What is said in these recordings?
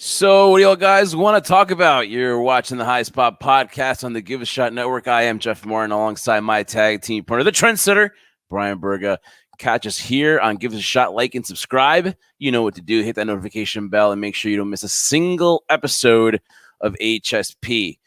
So, what do y'all guys want to talk about? You're watching the High Spot podcast on the Give a Shot Network. I am Jeff Martin alongside my tag team partner, the Trendsetter, Bryan Berga. Catch us here on Give Us a Shot, like and subscribe. You know what to do. Hit that notification bell and make sure you don't miss a single episode of HSP.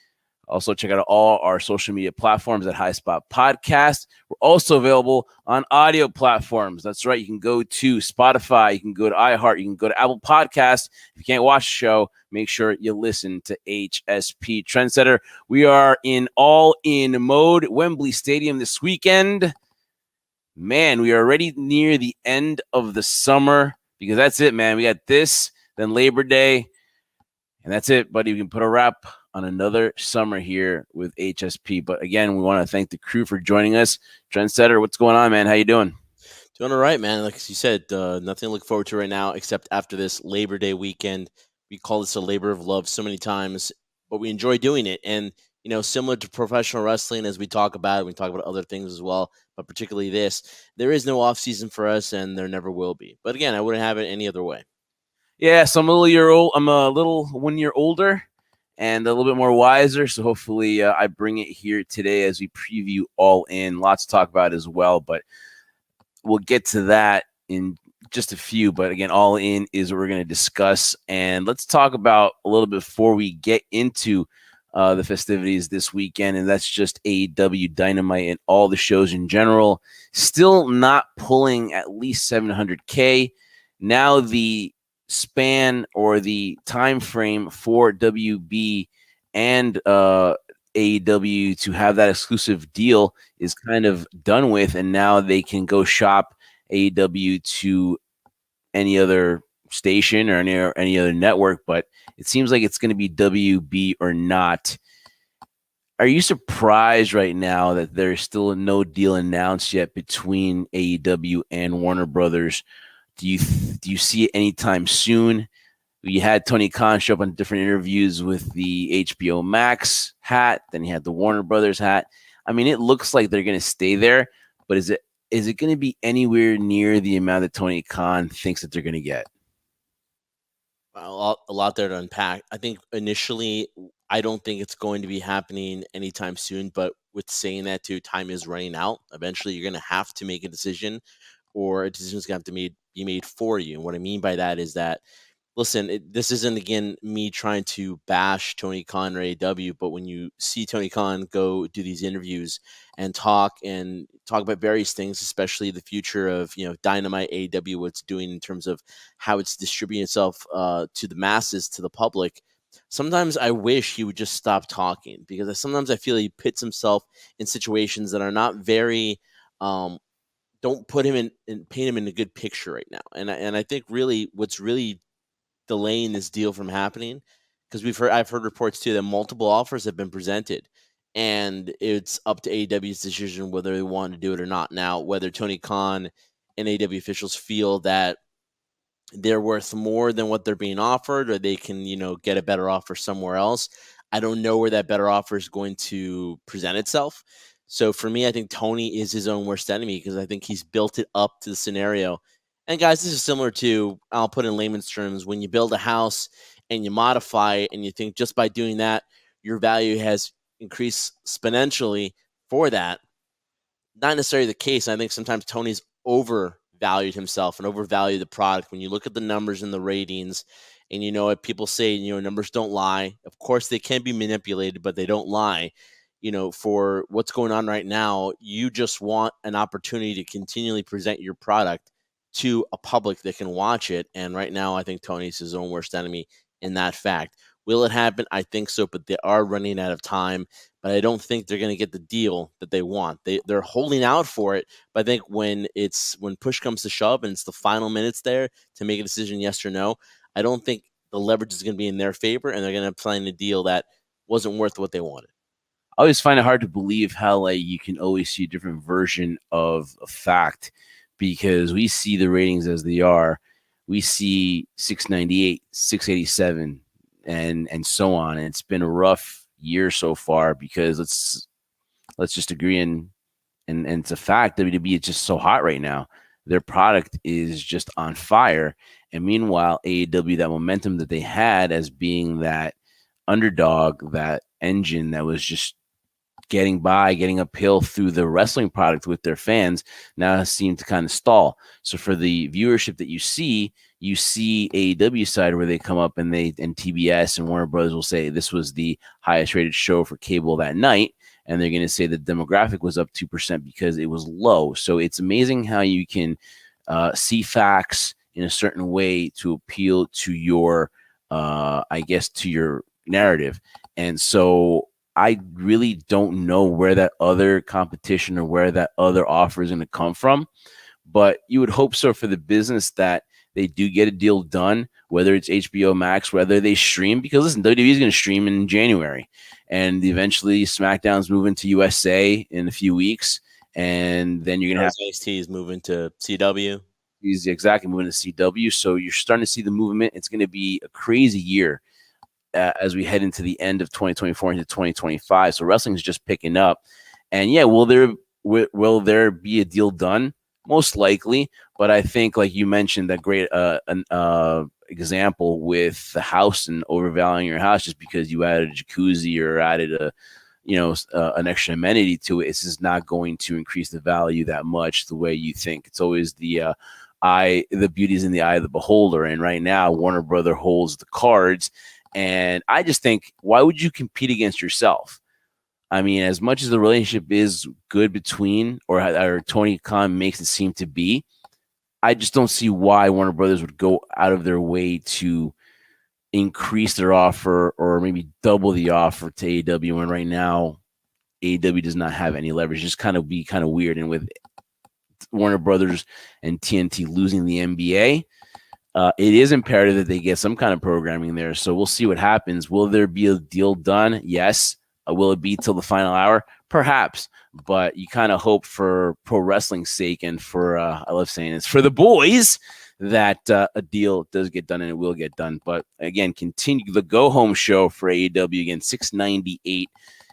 Also, check out all our social media platforms at High Spot Podcast. We're also available on audio platforms. That's right. You can go to Spotify. You can go to iHeart. You can go to Apple Podcasts. If you can't watch the show, make sure you listen to HSP Trendsetter. We are in all-in mode, Wembley Stadium this weekend. Man, we are already near the end of the summer because that's it, man. We got this, then Labor Day, and that's it, buddy. We can put a wrap on another summer here with HSP. But again, we want to thank the crew for joining us. Trendsetter, what's going on, man? How you doing? Doing all right, man. Like you said, nothing to look forward to right now except after this Labor Day weekend. We call this a labor of love so many times, but we enjoy doing it. And, you know, similar to professional wrestling, as we talk about other things as well, but particularly this, there is no off season for us and there never will be. But again, I wouldn't have it any other way. Yeah, so I'm a little 1 year older and a little bit more wiser. So hopefully I bring it here today as we preview All In. Lots to talk about as well, but we'll get to that in just a few. But again, All In is what we're going to discuss. And let's talk about a little bit before we get into the festivities this weekend. And that's just AEW Dynamite and all the shows in general. Still not pulling at least 700K. Now the span or the time frame for WB and AEW to have that exclusive deal is kind of done with, and now they can go shop AEW to any other station or any other network, but it seems like it's going to be WB or not. Are you surprised right now that there's still no deal announced yet between AEW and Warner Brothers? Do you see it anytime soon? You had Tony Khan show up on different interviews with the HBO Max hat. Then he had the Warner Brothers hat. I mean, it looks like they're going to stay there, but is it going to be anywhere near the amount that Tony Khan thinks that they're going to get? A lot there to unpack. I think initially, I don't think it's going to be happening anytime soon, but with saying that too, time is running out. Eventually, you're going to have to make a decision, or a decision is going to have to be made for you. And what I mean by that is that, listen, this isn't, again, me trying to bash Tony Khan or AEW, but when you see Tony Khan go do these interviews and talk about various things, especially the future of, you know, Dynamite, AEW, what it's doing in terms of how it's distributing itself to the masses, to the public, sometimes I wish he would just stop talking, because sometimes I feel he pits himself in situations that are not very don't put him in and paint him in a good picture right now. And I think really what's really delaying this deal from happening, because I've heard reports too that multiple offers have been presented, and it's up to AEW's decision whether they want to do it or not. Now, whether Tony Khan and AEW officials feel that they're worth more than what they're being offered, or they can, you know, get a better offer somewhere else, I don't know where that better offer is going to present itself. So for me, I think Tony is his own worst enemy, because I think he's built it up to the scenario. And guys, this is similar to, I'll put in layman's terms, when you build a house and you modify it and you think just by doing that, your value has increased exponentially for that. Not necessarily the case. I think sometimes Tony's overvalued himself and overvalued the product. When you look at the numbers and the ratings, and you know what people say, you know, numbers don't lie. Of course, they can be manipulated, but they don't lie. You know, for what's going on right now, you just want an opportunity to continually present your product to a public that can watch it. And right now, I think Tony's his own worst enemy in that fact. Will it happen? I think so, but they are running out of time. But I don't think they're going to get the deal that they want. They're holding out for it. But I think when push comes to shove and it's the final minutes there to make a decision, yes or no, I don't think the leverage is going to be in their favor, and they're going to sign a deal that wasn't worth what they wanted. I always find it hard to believe how, like, you can always see a different version of a fact, because we see the ratings as they are. We see 698, 687, and so on. And it's been a rough year so far, because let's just agree, and it's a fact. WWE is just so hot right now. Their product is just on fire. And meanwhile, AEW, that momentum that they had as being that underdog, that engine that was just getting by, getting uphill through the wrestling product with their fans, now seem to kind of stall. So for the viewership that you see AEW side where they come up and TBS and Warner Brothers will say this was the highest rated show for cable that night. And they're going to say the demographic was up 2% because it was low. So it's amazing how you can see facts in a certain way to appeal to your, to your narrative. And so I really don't know where that other competition or where that other offer is going to come from. But you would hope so for the business that they do get a deal done, whether it's HBO Max, whether they stream. Because listen, WWE is going to stream in January. And eventually SmackDown's moving to USA in a few weeks. And then you're going to have NXT is moving to CW. He's exactly moving to CW. So you're starting to see the movement. It's going to be a crazy year as we head into the end of 2024 into 2025. So wrestling is just picking up. And yeah, will there be a deal done? Most likely. But I think, like you mentioned, that great example with the house and overvaluing your house just because you added a jacuzzi or added an extra amenity to it. It's just not going to increase the value that much the way you think. It's always the beauty is in the eye of the beholder. And right now, Warner Brother holds the cards. And I just think, why would you compete against yourself? I mean, as much as the relationship is good between, or Tony Khan makes it seem to be, I just don't see why Warner Brothers would go out of their way to increase their offer or maybe double the offer to AEW when right now AEW does not have any leverage. Just kind of weird. And with Warner Brothers and TNT losing the NBA, it is imperative that they get some kind of programming there. So we'll see what happens. Will there be a deal done? Yes. Will it be till the final hour? Perhaps. But you kind of hope for pro wrestling's sake and for, I love saying it's for the boys, that a deal does get done and it will get done. But again, continue the go-home show for AEW, again, 698.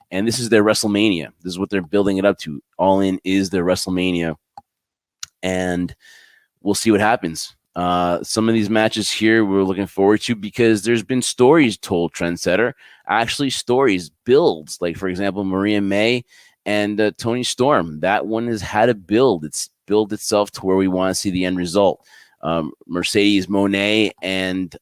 And this is their WrestleMania. This is what they're building it up to. All In is their WrestleMania. And we'll see what happens. Some of these matches here we're looking forward to because there's been stories told, Trendsetter. Actually, stories, builds. Like, for example, Maria May and Toni Storm. That one has had a build. It's built itself to where we want to see the end result. Mercedes Moné and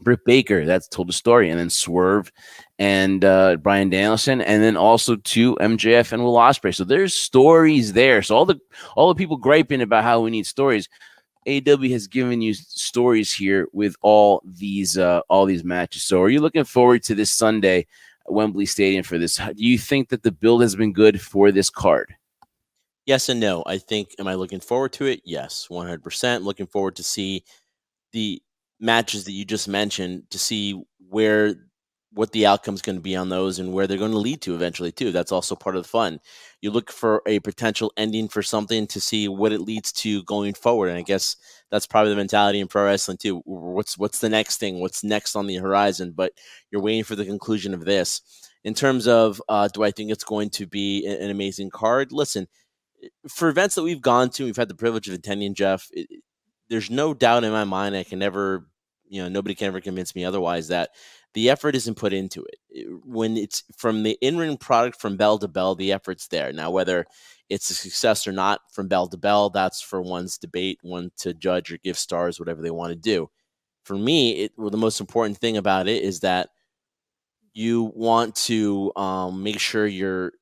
Britt Baker, that's told a story. And then Swerve and Bryan Danielson, and then also to MJF and Will Ospreay. So there's stories there. So all the people griping about how we need stories, AEW has given you stories here with all these matches. So are you looking forward to this Sunday at Wembley Stadium for this? Do you think that the build has been good for this card? Yes and no. I think, am I looking forward to it? Yes, 100%. Looking forward to see the matches that you just mentioned, to see what the outcome is going to be on those and where they're going to lead to eventually too. That's also part of the fun. You look for a potential ending for something to see what it leads to going forward. And I guess that's probably the mentality in pro wrestling too. What's the next thing? What's next on the horizon? But you're waiting for the conclusion of this. In terms of, do I think it's going to be an amazing card? Listen, for events that we've gone to, we've had the privilege of attending, Jeff, there's no doubt in my mind, I can never, nobody can ever convince me otherwise, that the effort isn't put into it. When it's from the in-ring product from bell to bell, the effort's there. Now, whether it's a success or not from bell to bell, that's for one's debate, one to judge or give stars, whatever they want to do. For me, the most important thing about it is that you want to make sure you're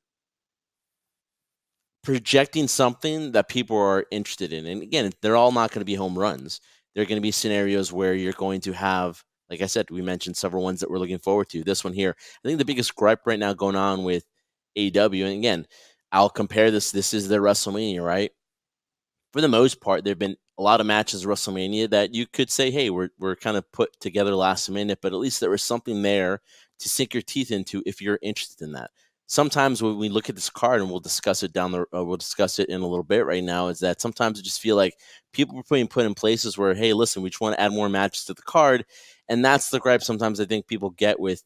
projecting something that people are interested in. And again, they're all not going to be home runs. There are going to be scenarios where you're going to have, like I said, we mentioned several ones that we're looking forward to. This one here, I think the biggest gripe right now going on with AEW, and again, I'll compare this. This is their WrestleMania, right? For the most part, there have been a lot of matches at WrestleMania that you could say, hey, we're kind of put together last minute, but at least there was something there to sink your teeth into if you're interested in that. Sometimes when we look at this card, and we'll discuss it we'll discuss it in a little bit right now, is that sometimes I just feel like people are being put in places where, hey, listen, we just want to add more matches to the card. And that's the gripe sometimes I think people get with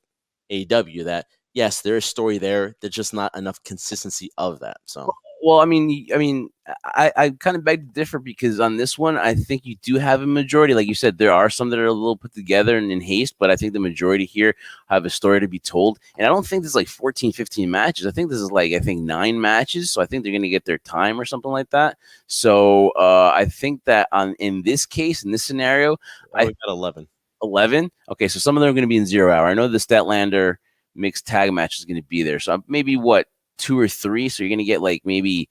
AEW, that yes, there is story there. There's just not enough consistency of that. So Well, I kind of beg to differ because on this one, I think you do have a majority. Like you said, there are some that are a little put together and in haste, but I think the majority here have a story to be told. And I don't think this is like 14, 15 matches. I think this is like, 9 matches. So I think they're going to get their time or something like that. So I think that in this case, in this scenario, We got 11. 11. Okay, so some of them are going to be in 0 hour. I know the Statlander mixed tag match is going to be there. So maybe what, 2 or 3? So you're going to get like maybe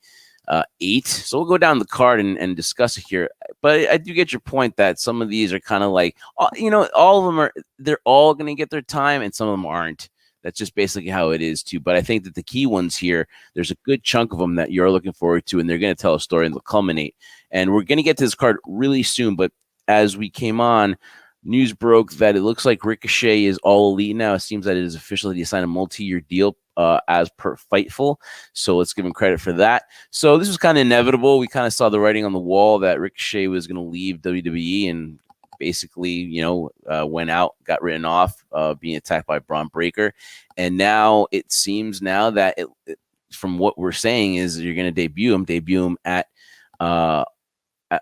8. So we'll go down the card and discuss it here. But I do get your point that some of these are kind of like, all of them they're all going to get their time and some of them aren't. That's just basically how it is too. But I think that the key ones here, there's a good chunk of them that you're looking forward to, and they're going to tell a story and they'll culminate. And we're going to get to this card really soon. But as we came on, news broke that it looks like Ricochet is all elite now. It seems that it is officially signed a multi-year deal as per Fightful. So let's give him credit for that. So this was kind of inevitable. We kind of saw the writing on the wall that Ricochet was going to leave WWE and basically, went out, got written off, being attacked by Braun Breaker. And now it seems now that from what we're saying is you're going to debut him at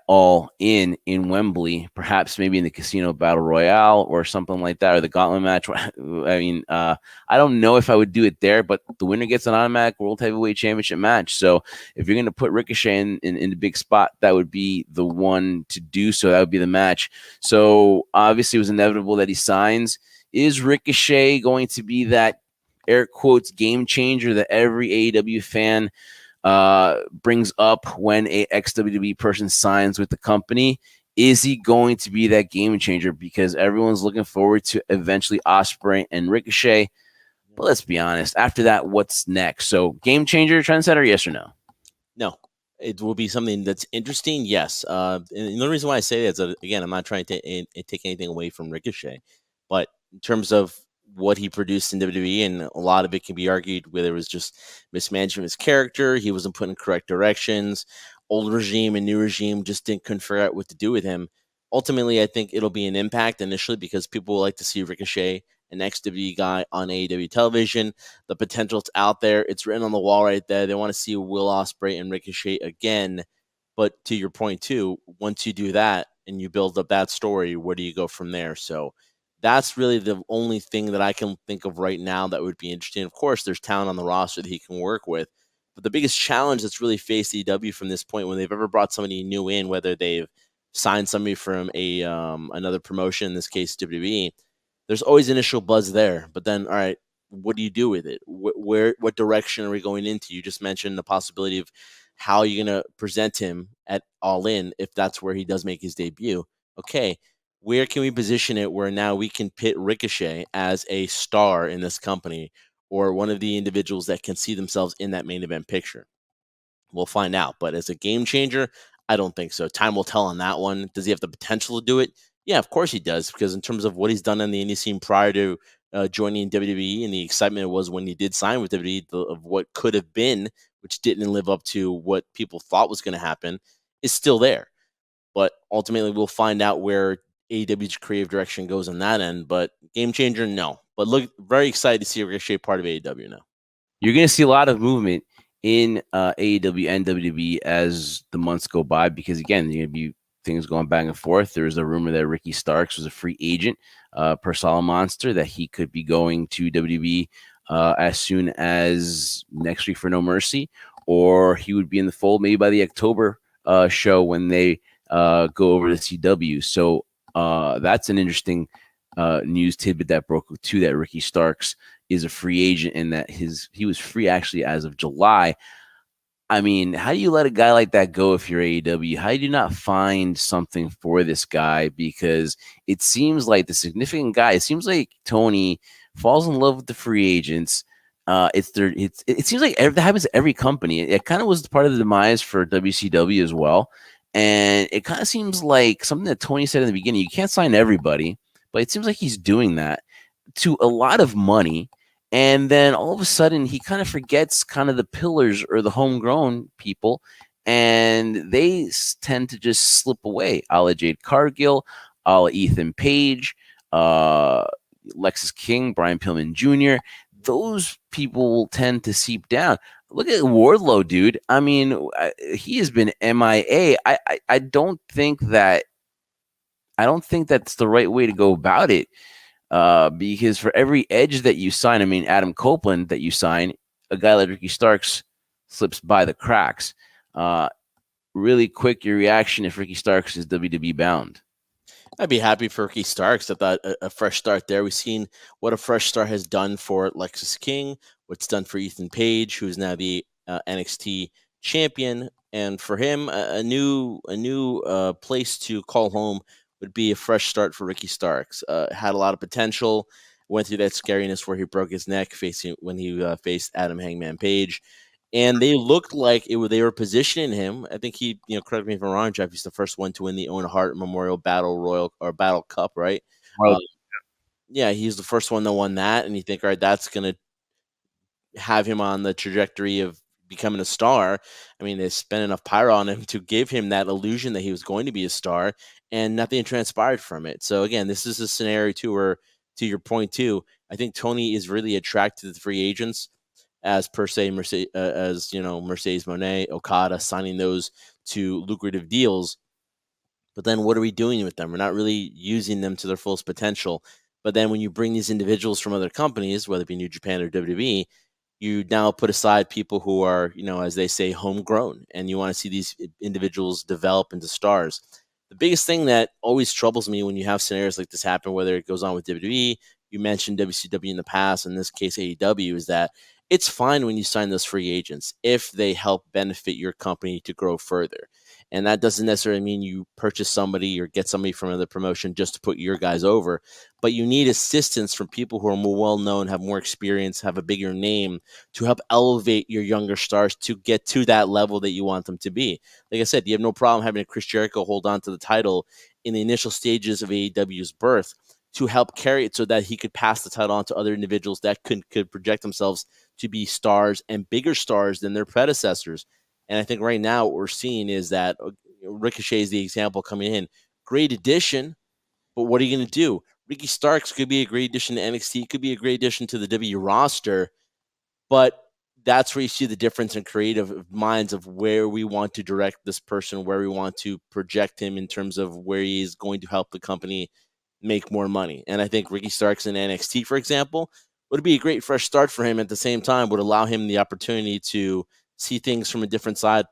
All in Wembley, perhaps maybe in the Casino Battle Royale or something like that, or the Gauntlet match. I don't know if I would do it there, but the winner gets an automatic World Heavyweight Championship match. So if you're going to put Ricochet in the big spot, that would be the one to do so. That would be the match. So obviously it was inevitable that he signs. Is Ricochet going to be that air quotes game changer that every AEW fan brings up when a ex-WWE person signs with the company? Is he going to be that game changer? Because everyone's looking forward to eventually Ospreay and Ricochet. But let's be honest, after that, what's next? So game changer, Trendsetter, yes or no? No. It will be something that's interesting, yes. And the reason why I say that is that, again, I'm not trying to take anything away from Ricochet. But in terms of what he produced in WWE, and a lot of it can be argued whether it was just mismanagement of his character, he wasn't put in correct directions, old regime and new regime couldn't figure out what to do with him. Ultimately, I think it'll be an impact initially because people will like to see Ricochet, an ex-WWE guy, on AEW television. The potential's out there. It's written on the wall right there. They want to see Will Ospreay and Ricochet again. But to your point, too, once you do that and you build up that story, where do you go from there? So that's really the only thing that I can think of right now that would be interesting. Of course, there's talent on the roster that he can work with. But the biggest challenge that's really faced AEW from this point, when they've ever brought somebody new in, whether they've signed somebody from another promotion, in this case WWE, there's always initial buzz there. But then, all right, what do you do with it? What direction are we going into? You just mentioned the possibility of how you're going to present him at All In if that's where he does make his debut. Okay, where can we position it where now we can pit Ricochet as a star in this company or one of the individuals that can see themselves in that main event picture? We'll find out. But as a game changer, I don't think so. Time will tell on that one. Does he have the potential to do it? Yeah, of course he does, because in terms of what he's done on the indie scene prior to joining WWE and the excitement it was when he did sign with WWE of what could have been, which didn't live up to what people thought was going to happen, is still there. But ultimately, we'll find out where AEW's creative direction goes on that end. But game changer, no. But look, very excited to see Ricochet part of AEW now. You're going to see a lot of movement in AEW and WWE as the months go by because, again, you're going to be things going back and forth. There was a rumor that Ricky Starks was a free agent per Solid Monster, that he could be going to WWE as soon as next week for No Mercy, or he would be in the fold maybe by the October show when they go over to CW. So that's an interesting news tidbit that broke too, that Ricky Starks is a free agent and that he was free actually as of July. I mean, how do you let a guy like that go if you're AEW? How do you not find something for this guy? Because it seems like the significant guy, it seems like Toni falls in love with the free agents. It seems like that happens to every company. It kind of was part of the demise for WCW as well. And it kind of seems like something that Toni said in the beginning, you can't sign everybody, but it seems like he's doing that to a lot of money. And then all of a sudden, he kind of forgets kind of the pillars or the homegrown people, and they tend to just slip away. A la Jade Cargill, a la Ethan Page, Lexus King, Brian Pillman Jr. Those people will tend to seep down. Look at Wardlow, dude. I mean, he has been MIA. I don't think that's the right way to go about it. Because for every edge that you sign, I mean, Adam Copeland that you sign, a guy like Ricky Starks slips by the cracks. Really quick, your reaction if Ricky Starks is WWE bound? I'd be happy for Ricky Starks. I thought a fresh start there. We've seen what a fresh start has done for Lexus King, what's done for Ethan Page, who's now the NXT champion, and for him, a new place to call home would be a fresh start for Ricky Starks. Had a lot of potential. Went through that scariness where he broke his neck facing when he faced Adam Hangman Page, and they looked like they were positioning him. I think he, correct me if I'm wrong, Jeff. He's the first one to win the Owen Hart Memorial Battle Royal or Battle Cup, right? Well, Yeah, he's the first one that won that, and you think, all right, that's gonna have him on the trajectory of becoming a star. I mean, they spent enough pyro on him to give him that illusion that he was going to be a star, and nothing transpired from it. So again, this is a scenario too where, to your point too, I think Tony is really attracted to the free agents as per se Mercedes, Mercedes Moné, Okada signing those to lucrative deals. But then what are we doing with them? We're not really using them to their fullest potential. But then when you bring these individuals from other companies, whether it be New Japan or WWE, you now put aside people who are, as they say, homegrown, and you want to see these individuals develop into stars. The biggest thing that always troubles me when you have scenarios like this happen, whether it goes on with WWE, you mentioned WCW in the past, in this case AEW, is that it's fine when you sign those free agents if they help benefit your company to grow further. And that doesn't necessarily mean you purchase somebody or get somebody from another promotion just to put your guys over, but you need assistance from people who are more well known, have more experience, have a bigger name to help elevate your younger stars to get to that level that you want them to be. Like I said, you have no problem having a Chris Jericho hold on to the title in the initial stages of AEW's birth to help carry it so that he could pass the title on to other individuals that could project themselves to be stars and bigger stars than their predecessors. And I think right now what we're seeing is that Ricochet is the example coming in. Great addition, but what are you going to do? Ricky Starks could be a great addition to NXT, could be a great addition to the W roster, but that's where you see the difference in creative minds of where we want to direct this person, where we want to project him in terms of where he is going to help the company make more money. And I think Ricky Starks in NXT, for example, would be a great fresh start for him. At the same time, would allow him the opportunity to see things from a different side.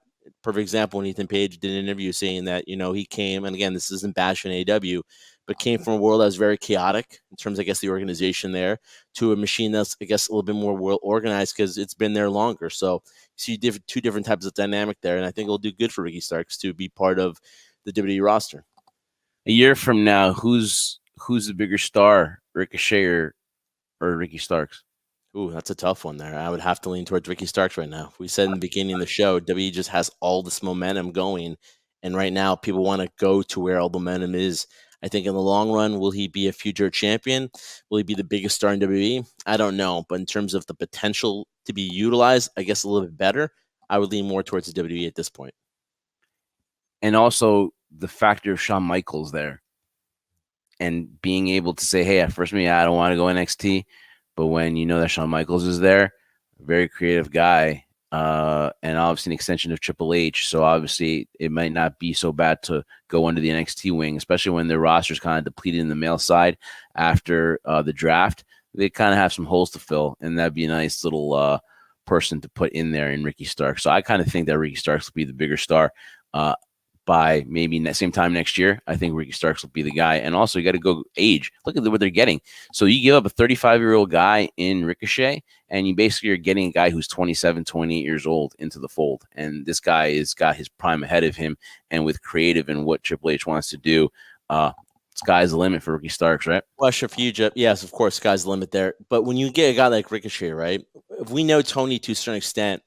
Perfect example when Ethan Page did an interview saying that, he came, and again, this isn't bashing AEW, but came from a world that was very chaotic in terms of, I guess, the organization there to a machine that's, I guess, a little bit more well organized because it's been there longer. So you see two different types of dynamic there, and I think it'll do good for Ricky Starks to be part of the WWE roster. A year from now, who's the bigger star, Ricochet or Ricky Starks? Ooh, that's a tough one there. I would have to lean towards Ricky Starks right now. We said in the beginning of the show, WWE just has all this momentum going. And right now, people want to go to where all the momentum is. I think in the long run, will he be a future champion? Will he be the biggest star in WWE? I don't know. But in terms of the potential to be utilized, I guess a little bit better, I would lean more towards the WWE at this point. And also the factor of Shawn Michaels there. And being able to say, hey, at first, I don't want to go NXT. But when you know that Shawn Michaels is there, a very creative guy, and obviously an extension of Triple H. So obviously it might not be so bad to go under the NXT wing, especially when their roster's kind of depleted in the male side after the draft. They kind of have some holes to fill, and that'd be a nice little person to put in there in Ricky Starks. So I kind of think that Ricky Starks will be the bigger star. By maybe same time next year, I think Ricky Starks will be the guy. And also, you got to go age. Look at what they're getting. So you give up a 35-year-old guy in Ricochet, and you basically are getting a guy who's 27, 28 years old into the fold. And this guy has got his prime ahead of him. And with creative and what Triple H wants to do, sky's the limit for Ricky Starks, right? Question for you, Jeff. Yes, of course, sky's the limit there. But when you get a guy like Ricochet, right? If we know Tony to a certain extent,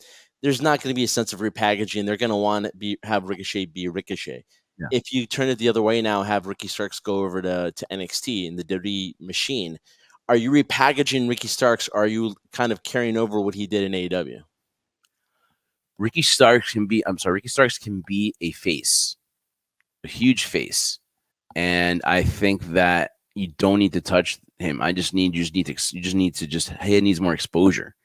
there's not going to be a sense of repackaging. They're going to want to have Ricochet be Ricochet. Yeah. If you turn it the other way now, have Ricky Starks go over to NXT in the WWE machine, are you repackaging Ricky Starks? Or are you kind of carrying over what he did in AEW? Ricky Starks can be a face, a huge face. And I think that you don't need to touch him. He needs more exposure.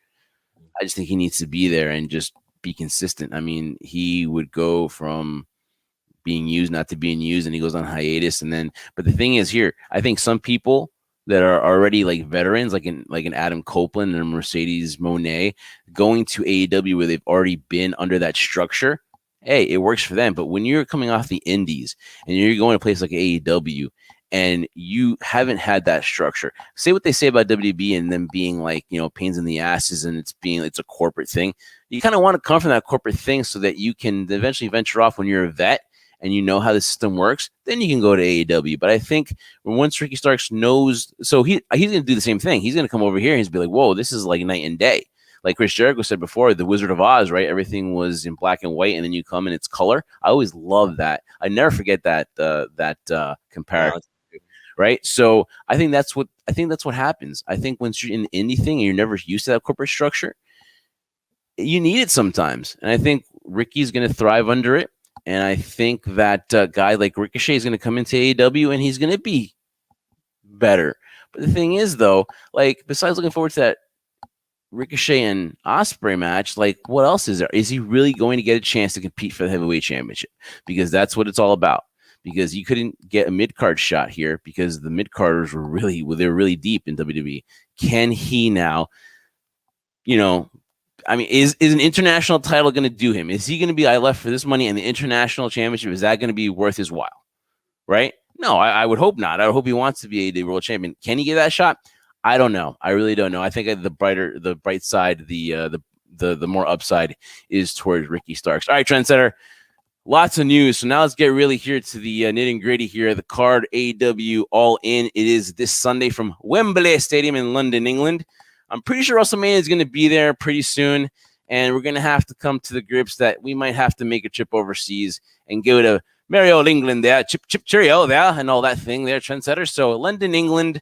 I just think he needs to be there and just be consistent. I mean, he would go from being used not to being used, and he goes on hiatus, and then. But the thing is, here, I think some people that are already like veterans, like an Adam Copeland or Mercedes Moné, going to AEW where they've already been under that structure. Hey, it works for them. But when you're coming off the indies and you're going to a place like AEW and you haven't had that structure, say what they say about WB and them being like, pains in the asses and it's a corporate thing. You kind of want to come from that corporate thing so that you can eventually venture off when you're a vet and you know how the system works, then you can go to AEW. But I think once Ricky Starks knows, so he's going to do the same thing. He's going to come over here and he's be like, whoa, this is like night and day. Like Chris Jericho said before, the Wizard of Oz, right? Everything was in black and white, and then you come and it's color. I always love that. I never forget that comparison, right? So I think that's what happens. I think once you're in anything and you're never used to that corporate structure, you need it sometimes. And I think Ricky's going to thrive under it. And I think that guy like Ricochet is going to come into AEW and he's going to be better. But the thing is, though, like besides looking forward to that Ricochet and Ospreay match, like what else is there? Is he really going to get a chance to compete for the heavyweight championship? Because that's what it's all about. Because you couldn't get a mid-card shot here because the mid-carders were really deep in WWE. Can he now, I mean, is an international title going to do him? Is he going to be, I left for this money and the international championship, is that going to be worth his while? Right? No, I would hope not. I would hope he wants to be a world champion. Can he get that shot? I don't know. I really don't know. I think the bright side, the more upside is towards Ricky Starks. All right, Trendsetter. Lots of news. So now let's get really here to the nitty and gritty here. The card AEW All In. It is this Sunday from Wembley Stadium in London, England. I'm pretty sure WrestleMania is going to be there pretty soon, and we're going to have to come to the grips that we might have to make a trip overseas and go to merry old England there, chip cheerio there, and all that thing there, Trendsetter. So London, England,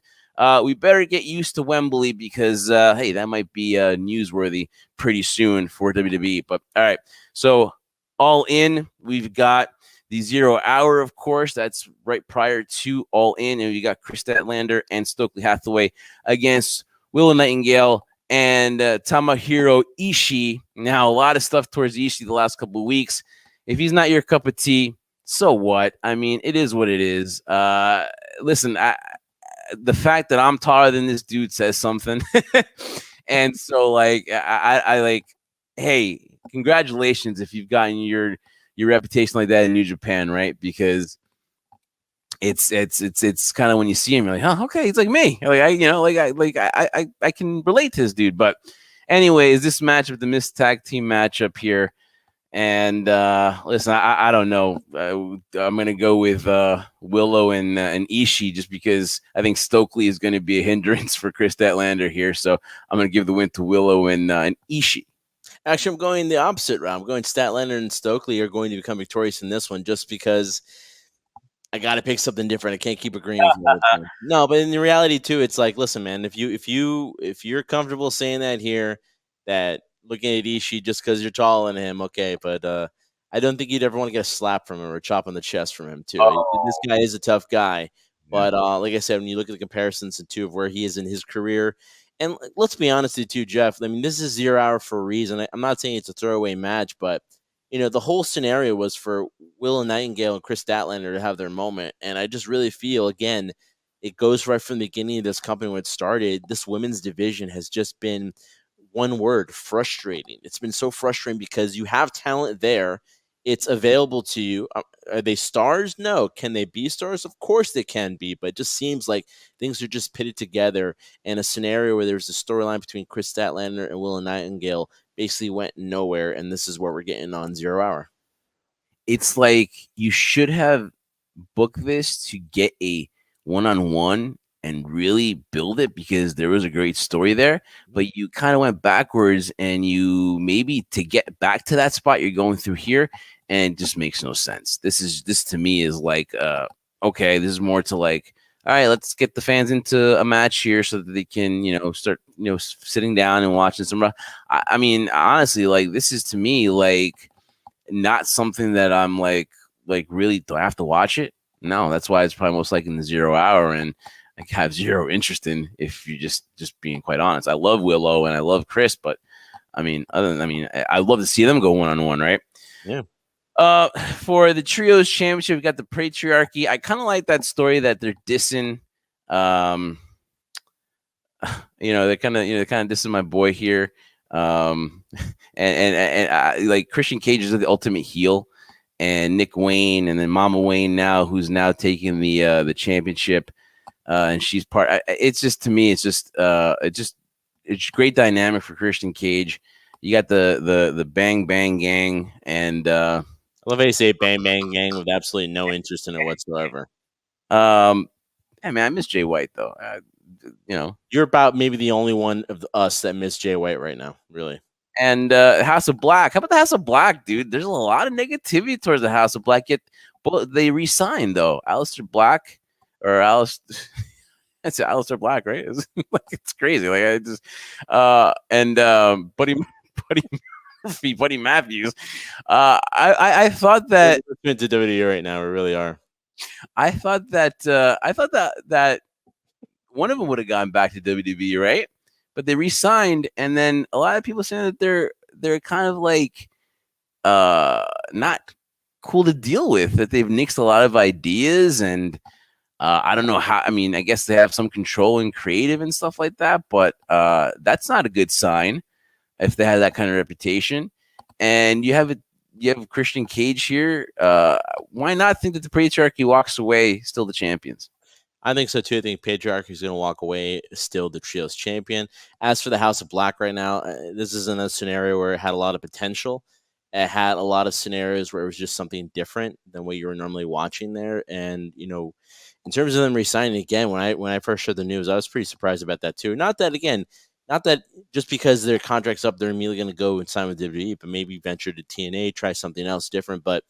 we better get used to Wembley because, hey, that might be newsworthy pretty soon for WWE. But all right, so All In, we've got the 0 Hour, of course. That's right prior to All In, and we got Chris Statlander and Stokely Hathaway against Willow Nightingale and Tomohiro Ishii. Now, a lot of stuff towards Ishii the last couple of weeks. If he's not your cup of tea, so what? I mean, it is what it is. Listen, the fact that I'm taller than this dude says something. And so, like, I like, hey, congratulations if you've gotten your reputation like that in New Japan, right? Because it's kind of when you see him, you're like, oh, okay, he's like me. I can relate to this dude. But anyways, this matchup, the Mist Tag Team matchup here, and listen, I don't know. I'm gonna go with Willow and Ishii just because I think Stokely is going to be a hindrance for Chris Statlander here. So I'm gonna give the win to Willow and Ishii. Actually, I'm going the opposite route. I'm going Statlander and Stokely are going to become victorious in this one just because I got to pick something different. I can't keep agreeing with you. No, but in the reality too, it's like, listen, man, if you're comfortable saying that here, that looking at Ishii just because you're taller than him, okay, but I don't think you'd ever want to get a slap from him or a chop on the chest from him too. Oh. This guy is a tough guy, but like I said, when you look at the comparisons to two of where he is in his career, and let's be honest with you, Jeff. I mean, this is 0 Hour for a reason. I'm not saying it's a throwaway match, but the whole scenario was for Willow Nightingale and Chris Statlander to have their moment. And I just really feel, again, it goes right from the beginning of this company when it started. This women's division has just been, one word, frustrating. It's been so frustrating because you have talent there. It's available to you. Are they stars? No. Can they be stars? Of course they can be, but it just seems like things are just pitted together. And a scenario where there's a storyline between Chris Statlander and Willow Nightingale basically went nowhere, and this is what we're getting on 0 Hour. It's like you should have booked this to get a one-on-one and really build it because there was a great story there, but you kind of went backwards, and you maybe to get back to that spot you're going through here, and it just makes no sense. This to me is like, okay, this is more to like, all right, let's get the fans into a match here so that they can, start, sitting down and watching some. I mean, honestly, like this is to me like not something that I'm like really, do I have to watch it? No, that's why it's probably most likely in the 0 Hour, and I have zero interest in, if you're just being quite honest. I love Willow and I love Chris, but I mean, I'd love to see them go 1-on-1, right? Yeah. For the trios championship, we got the patriarchy. I kind of like that story that they're dissing. They're kind of dissing my boy here. And like Christian Cage is the ultimate heel, and Nick Wayne, and then Mama Wayne now, who's now taking the championship, and she's part. It's just, to me, it's great dynamic for Christian Cage. You got the Bang Bang Gang, and I love how you say Bang Bang Gang with absolutely no interest in it whatsoever. Hey man, I miss Jay White though. You're about maybe the only one of us that miss Jay White right now, really. And House of Black. How about the House of Black, dude? There's a lot of negativity towards the House of Black. Yet, they re-signed though. Aleister Black or Alice. That's Aleister Black, right? It's crazy. Like I just Buddy Murphy, Buddy Matthews. I thought that we're into WWE right now. We really are. I thought that one of them would have gone back to WWE, right? But they re-signed, and then a lot of people saying that they're kind of like not cool to deal with, that they've nixed a lot of ideas, and I don't know how. I mean, I guess they have some control in creative and stuff like that, but that's not a good sign if they have that kind of reputation. And you have Christian Cage here. Why not think that the patriarchy walks away still the champions? I think so too. I think Patriarchy is going to walk away still the trios champion. As for the House of Black right now, this isn't a scenario where it had a lot of potential. It had a lot of scenarios where it was just something different than what you were normally watching there. And in terms of them resigning again, when I first heard the news, I was pretty surprised about that too. Not that just because their contract's up, they're immediately going to go and sign with WWE, but maybe venture to TNA, try something else different. But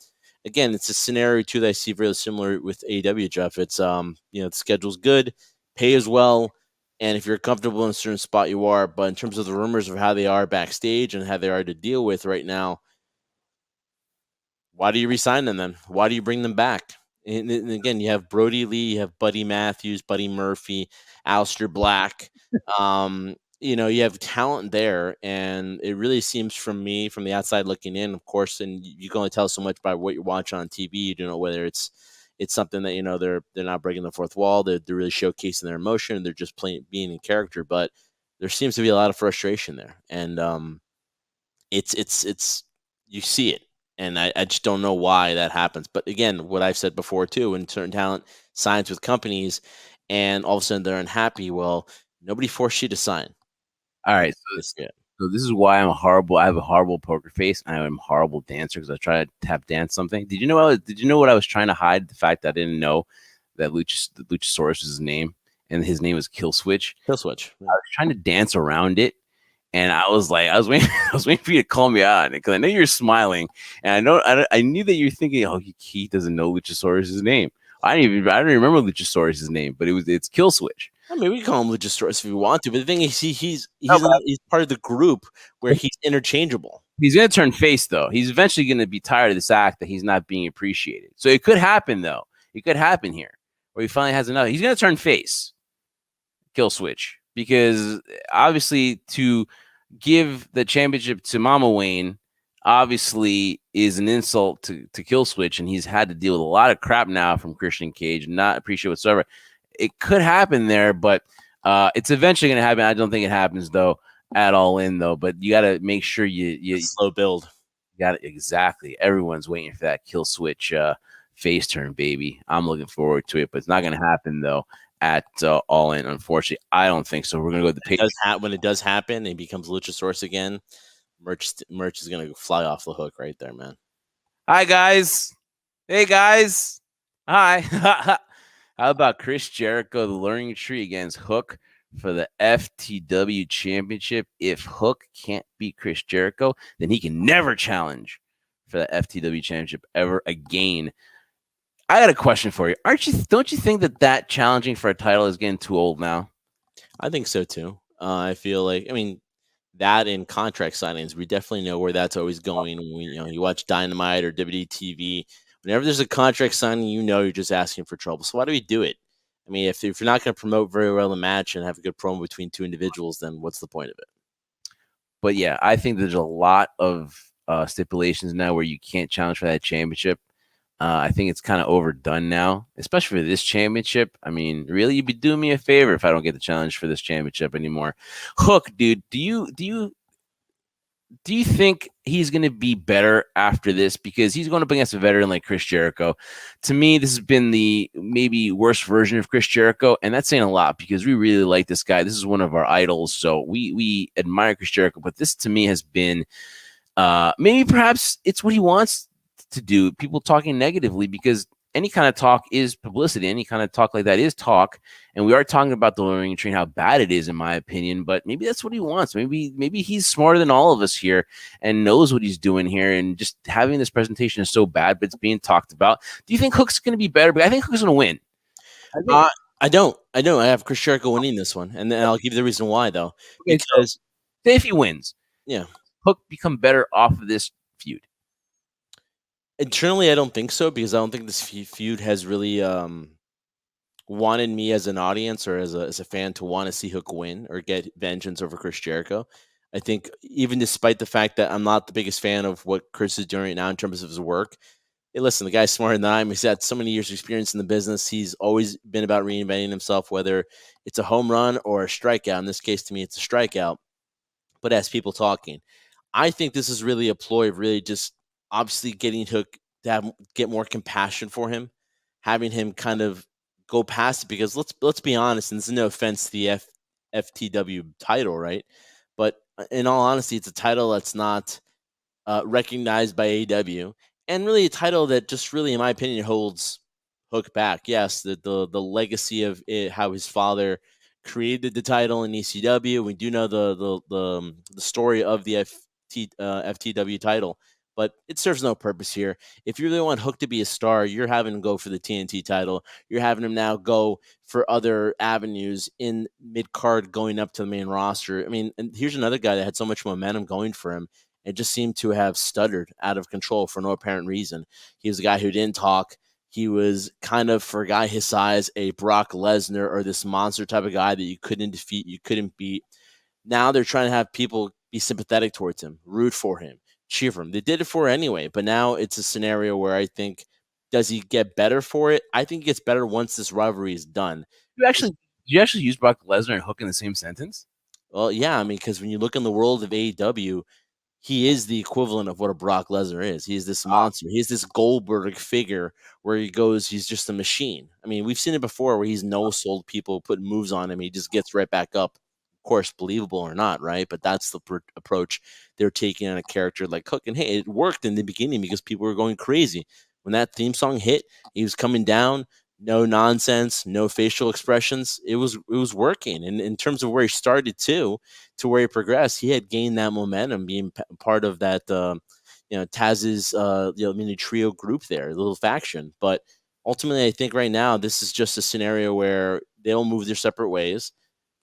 again, it's a scenario too that I see really similar with AEW, Jeff. It's the schedule's good, pay as well, and if you're comfortable in a certain spot, you are. But in terms of the rumors of how they are backstage and how they are to deal with right now, why do you resign them then? Why do you bring them back? And again, you have Brody Lee, you have Buddy Matthews, Buddy Murphy, Aleister Black. You have talent there, and it really seems from the outside looking in, of course, and you can only tell so much by what you're watching on TV. You don't know whether it's something that they're not breaking the fourth wall, they're really showcasing their emotion, they're just being in character. But there seems to be a lot of frustration there, and it's you see it, and I just don't know why that happens. But again, what I've said before too, when certain talent signs with companies, and all of a sudden they're unhappy, well, nobody forced you to sign. All right, so this is why I'm horrible. I have a horrible poker face, and I'm a horrible dancer because I try to tap dance something. Did you know what I was trying to hide? The fact that I didn't know that Luchasaurus was his name, and his name was Killswitch. Killswitch. I was trying to dance around it, and I was waiting for you to call me out because I know you're smiling, and I knew that you're thinking, oh, he doesn't know Luchasaurus' name. I don't remember Luchasaurus' name, but it's Killswitch. I mean, we can call him Luchasaurus if we want to, but the thing is, he's part of the group where he's interchangeable. He's going to turn face, though. He's eventually going to be tired of this act that he's not being appreciated. So it could happen, though. It could happen here, where he finally has enough. He's going to turn face, Killswitch, because obviously to give the championship to Mama Wayne obviously is an insult to Killswitch, and he's had to deal with a lot of crap now from Christian Cage, not appreciate whatsoever. It could happen there, but it's eventually going to happen. I don't think it happens though at All In though. But you got to make sure you slow build. Got it exactly. Everyone's waiting for that Killswitch face turn, baby. I'm looking forward to it, but it's not going to happen though at All In. Unfortunately, I don't think so. We're going to go to the page. When it does happen, and he becomes Luchasaurus again. Merch is going to fly off the hook right there, man. Hi guys. Hey guys. Hi. How about Chris Jericho, the Learning Tree against Hook for the FTW Championship? If Hook can't beat Chris Jericho, then he can never challenge for the FTW Championship ever again. I got a question for you. Don't you think that challenging for a title is getting too old now? I think so too. I feel like, that in contract signings, we definitely know where that's always going. When you watch Dynamite or WWE. Whenever there's a contract signing, you're just asking for trouble. So why do we do it? I mean, if you're not going to promote very well the match and have a good promo between two individuals, then what's the point of it? But yeah, I think there's a lot of stipulations now where you can't challenge for that championship. I think it's kind of overdone now, especially for this championship. I mean, really, you'd be doing me a favor if I don't get the challenge for this championship anymore. Hook, dude, do you think he's going to be better after this? Because he's going up against a veteran like Chris Jericho. To me, this has been the maybe worst version of Chris Jericho, and that's saying a lot because we really like this guy. This is one of our idols, so we admire Chris Jericho. But this, to me, has been maybe perhaps it's what he wants to do. People talking negatively because any kind of talk is publicity. Any kind of talk like that is talk. And we are talking about the learning train, how bad it is, in my opinion. But maybe that's what he wants. Maybe he's smarter than all of us here and knows what he's doing here. And just having this presentation is so bad, but it's being talked about. Do you think Hook's going to be better? But I think Hook's going to win. I don't. I have Chris Jericho winning this one, and then I'll give you the reason why, though. Okay, because say if he wins, yeah, Hook become better off of this feud. Internally, I don't think so because I don't think this feud has really wanted me as an audience or as a fan to want to see Hook win or get vengeance over Chris Jericho. I think even despite the fact that I'm not the biggest fan of what Chris is doing right now in terms of his work, hey, listen, the guy's smarter than I am. He's had so many years of experience in the business. He's always been about reinventing himself, whether it's a home run or a strikeout. In this case, to me, it's a strikeout. But as people talking, I think this is really a ploy of really just obviously getting Hook to get more compassion for him, having him kind of go past it. Because let's be honest, and this is no offense to the FTW title, right? But in all honesty, it's a title that's not recognized by AEW, and really a title that just really, in my opinion, holds Hook back. Yes, the legacy of it, how his father created the title in ECW. We do know the story of the FTW title, but it serves no purpose here. If you really want Hook to be a star, you're having him go for the TNT title. You're having him now go for other avenues in mid-card going up to the main roster. I mean, and here's another guy that had so much momentum going for him. It just seemed to have stuttered out of control for no apparent reason. He was a guy who didn't talk. He was kind of, for a guy his size, a Brock Lesnar or this monster type of guy that you couldn't defeat, you couldn't beat. Now they're trying to have people be sympathetic towards him, root for him, cheer for him. They did it for anyway, but now it's a scenario where I think, does he get better for it? I think he gets better once this rivalry is done. You actually use Brock Lesnar and Hook in the same sentence? Well, yeah, I mean, because when you look in the world of AEW, he is the equivalent of what a Brock Lesnar is. He's this monster. He's this Goldberg figure where he goes, he's just a machine. I mean, we've seen it before where he's no-sold people, put moves on him. He just gets right back up. Of course, believable or not, right? But that's the approach they're taking on a character like Hook. And hey, it worked in the beginning because people were going crazy. When that theme song hit, he was coming down, no nonsense, no facial expressions. It was working. And in terms of where he started to where he progressed, he had gained that momentum, being part of that, Taz's mini trio group there, a little faction. But ultimately, I think right now this is just a scenario where they'll move their separate ways.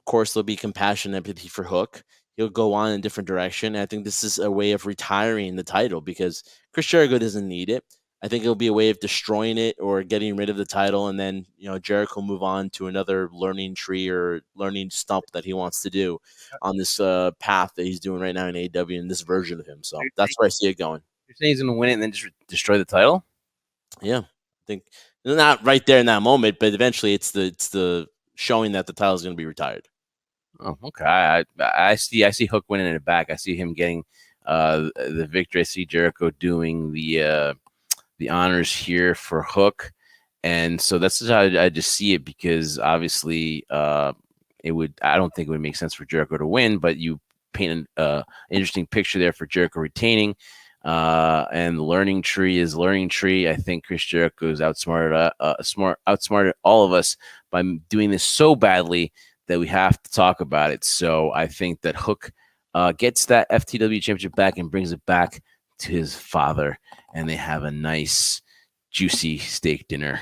Of course, there'll be compassion and empathy for Hook. He'll go on in a different direction. And I think this is a way of retiring the title because Chris Jericho doesn't need it. I think it'll be a way of destroying it or getting rid of the title, and then Jericho move on to another learning tree or learning stump that he wants to do on this path that he's doing right now in AEW and this version of him. So that's where I see it going. You're saying he's going to win it and then just destroy the title? Yeah, I think not right there in that moment, but eventually it's the showing that the title is going to be retired. Oh, okay. I see Hook winning it back. I see him getting the victory. I see Jericho doing the honors here for Hook, and so that's how I just see it because obviously I don't think it would make sense for Jericho to win, but you paint an interesting picture there for Jericho retaining, and the learning tree is learning tree. I think Chris Jericho is outsmarted all of us by doing this so badly that we have to talk about it. So I think that Hook gets that FTW championship back and brings it back to his father, and they have a nice juicy steak dinner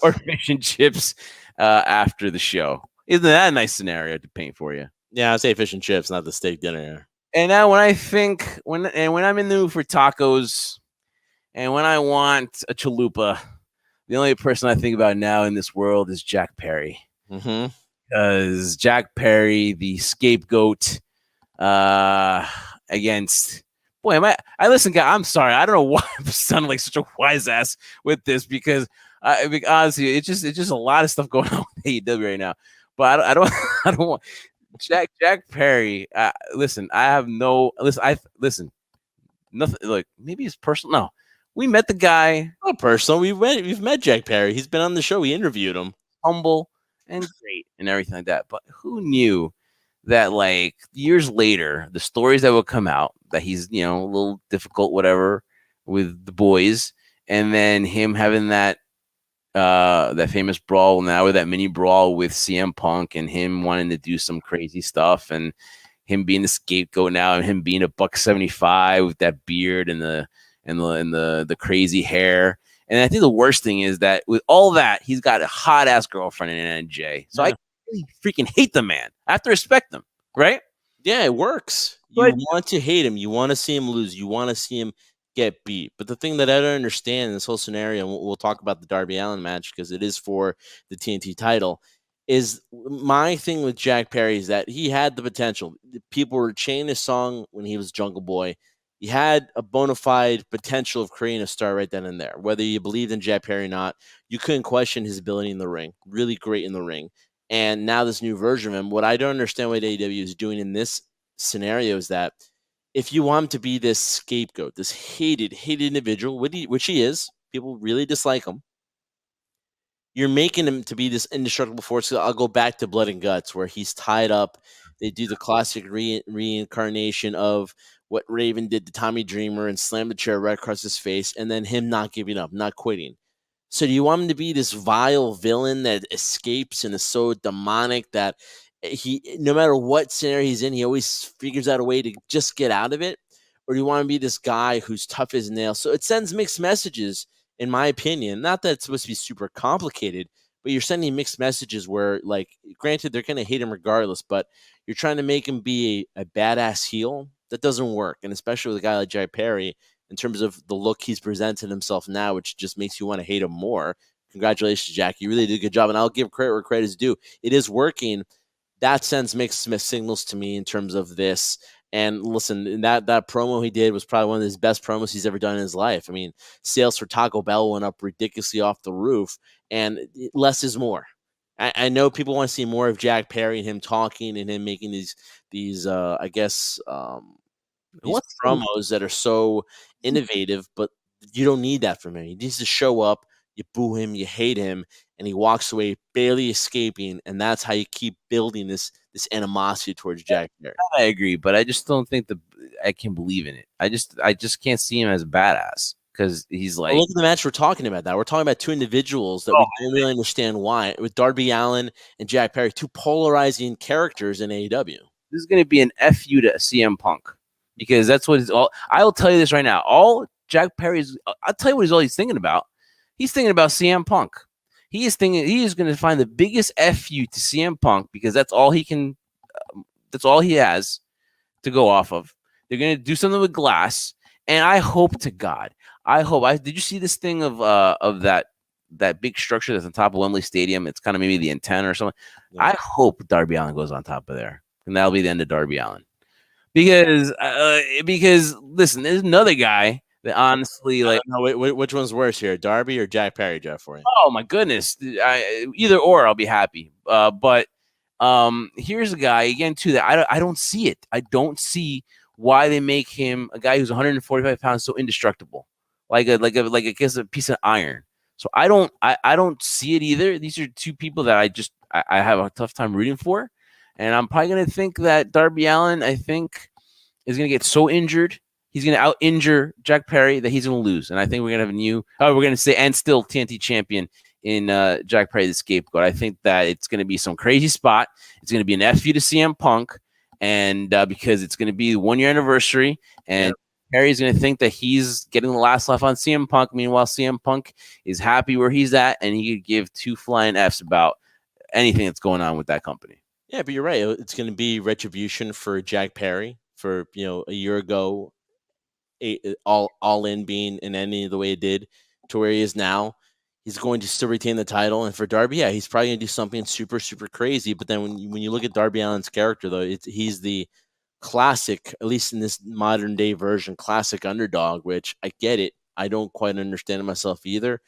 or fish and chips after the show. Isn't that a nice scenario to paint for you? Yeah, I say fish and chips, not the steak dinner. And now when I'm in the mood for tacos and when I want a chalupa, the only person I think about now in this world is Jack Perry. Mm-hmm. Because Jack Perry, the scapegoat, against. Boy, I listen, guy. I'm sorry. I don't know why I'm sounding like such a wise ass with this because honestly, it's just a lot of stuff going on with AEW right now. But I don't I don't want Jack Perry. Listen, I have no listen. Nothing. Like maybe it's personal. No, we met the guy. Not personal. We've met Jack Perry. He's been on the show. We interviewed him. Humble and great and everything like that. But who knew that like years later, the stories that would come out that he's, a little difficult, whatever, with the boys, and then him having that famous brawl now, or that mini brawl with CM Punk, and him wanting to do some crazy stuff, and him being the scapegoat now, and him being a $175 with that beard and the crazy hair. And I think the worst thing is that with all that, he's got a hot ass girlfriend in NJ. So I really freaking hate the man. I have to respect him, right? Yeah, it works. You want to hate him. You want to see him lose. You want to see him get beat. But the thing that I don't understand in this whole scenario, and we'll talk about the Darby Allin match because it is for the TNT title, is my thing with Jack Perry is that he had the potential. People were chanting his song when he was Jungle Boy. He had a bona fide potential of creating a star right then and there. Whether you believed in Jack Perry or not, you couldn't question his ability in the ring. Really great in the ring. And now this new version of him, what I don't understand what AEW is doing in this scenario is that if you want him to be this scapegoat, this hated individual, which he is, people really dislike him, you're making him to be this indestructible force. So I'll go back to Blood and Guts, where he's tied up. They do the classic reincarnation of what Raven did to Tommy Dreamer and slammed the chair right across his face, and then him not giving up, not quitting. So do you want him to be this vile villain that escapes and is so demonic that he, no matter what scenario he's in, he always figures out a way to just get out of it? Or do you want to be this guy who's tough as nails? So it sends mixed messages, in my opinion. Not that it's supposed to be super complicated, but you're sending mixed messages where, like, granted, they're going to hate him regardless, but you're trying to make him be a badass heel. That doesn't work. And especially with a guy like Jack Perry, in terms of the look he's presented himself now, which just makes you want to hate him more. Congratulations, Jack. You really did a good job. And I'll give credit where credit is due. It is working. That sends mixed signals to me in terms of this. And listen, that promo he did was probably one of his best promos he's ever done in his life. I mean, sales for Taco Bell went up ridiculously off the roof, and less is more. I know people want to see more of Jack Perry and him talking and him making these promos that are so innovative, but you don't need that from him. He needs to show up, you boo him, you hate him, and he walks away barely escaping, and that's how you keep building this animosity towards Jack Perry. I agree, but I just don't think I can believe in it. I just can't see him as a badass because he's like. Well, look at the match we're talking about. That we're talking about two individuals that we don't really understand why. With Darby Allin and Jack Perry, two polarizing characters in AEW. This is going to be an FU to CM Punk because that's what it's all. I will tell you this right now. All Jack Perry's. I'll tell you what he's thinking about. He's thinking about CM Punk. He is going to find the biggest FU to CM Punk because that's all he can. That's all he has to go off of. They're going to do something with Glass, and I hope to God. Did you see this thing of that big structure that's on top of Wembley Stadium? It's kind of maybe the antenna or something. Yeah. I hope Darby Allin goes on top of there, and that'll be the end of Darby Allin. Because listen, there's another guy that honestly, like, which one's worse here, Darby or Jack Perry, Jeff? For you? Oh my goodness, either or, I'll be happy. But here's a guy again too that I don't see it. I don't see why they make him a guy who's 145 pounds so indestructible, like I guess a piece of iron. So I don't see it either. These are two people that I have a tough time rooting for, and I'm probably gonna think that Darby Allin, I think, is gonna get so injured. He's going to out-injure Jack Perry that he's going to lose. And I think we're going to have a new – we're going to say – and still TNT champion in Jack Perry, the scapegoat. I think that it's going to be some crazy spot. It's going to be an FU to CM Punk, and because it's going to be the 1-year anniversary, and Perry's going to think that he's getting the last laugh on CM Punk. Meanwhile, CM Punk is happy where he's at, and he could give two flying Fs about anything that's going on with that company. Yeah, but you're right. It's going to be retribution for Jack Perry for, a year ago, all in being in any of the way it did to where he is now. He's going to still retain the title, and for Darby, he's probably going to do something super, super crazy. But then when you look at Darby Allin's character, though, he's the classic, at least in this modern day version, classic underdog, which I get it. I don't quite understand it myself either.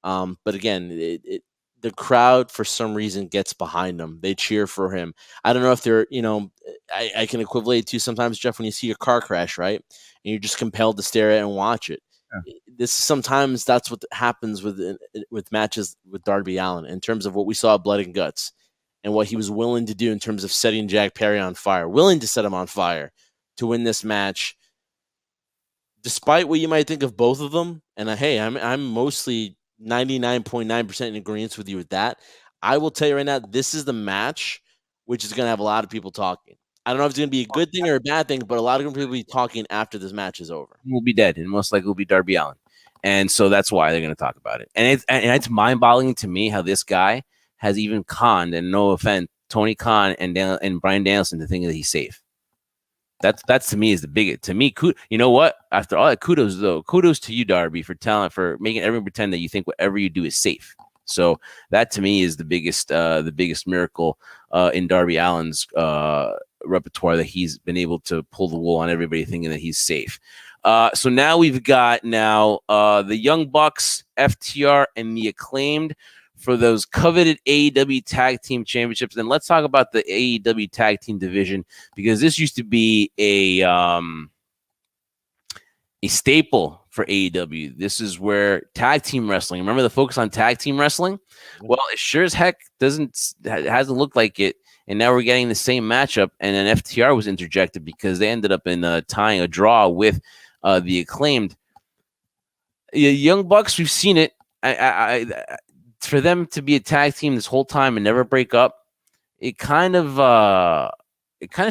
But again, the crowd for some reason gets behind him. They cheer for him. I don't know if they're, I can equivalent to sometimes, Jeff, when you see a car crash, right? And you're just compelled to stare at it and watch it. This sometimes that's what happens with matches with Darby Allin in terms of what we saw at Blood and Guts and what he was willing to do in terms of setting Jack Perry on fire, willing to set him on fire to win this match. Despite what you might think of both of them, and hey, I'm mostly 99.9% in agreement with you with that. I will tell you right now, this is the match which is going to have a lot of people talking. I don't know if it's going to be a good thing or a bad thing, but a lot of people will be talking after this match is over. Will be dead, and most likely will be Darby Allin, and so that's why they're going to talk about it. And it's mind-boggling to me how this guy has even conned, and no offense, Tony Khan and Bryan Danielson to think that he's safe. That's to me is the biggest. To me, you know what? After all that, kudos to you, Darby, for making everyone pretend that you think whatever you do is safe. So that to me is the biggest miracle in Darby Allin's repertoire, that he's been able to pull the wool on everybody thinking that he's safe. So now we've got the Young Bucks, FTR, and the Acclaimed for those coveted AEW Tag Team Championships. And let's talk about the AEW Tag Team division, because this used to be a staple for AEW. This is where tag team wrestling, remember the focus on tag team wrestling? Well, it sure as heck hasn't looked like it. And now we're getting the same matchup, and then FTR was interjected because they ended up in tying a draw with the Acclaimed. Young Bucks, we've seen it. For them to be a tag team this whole time and never break up, it kind of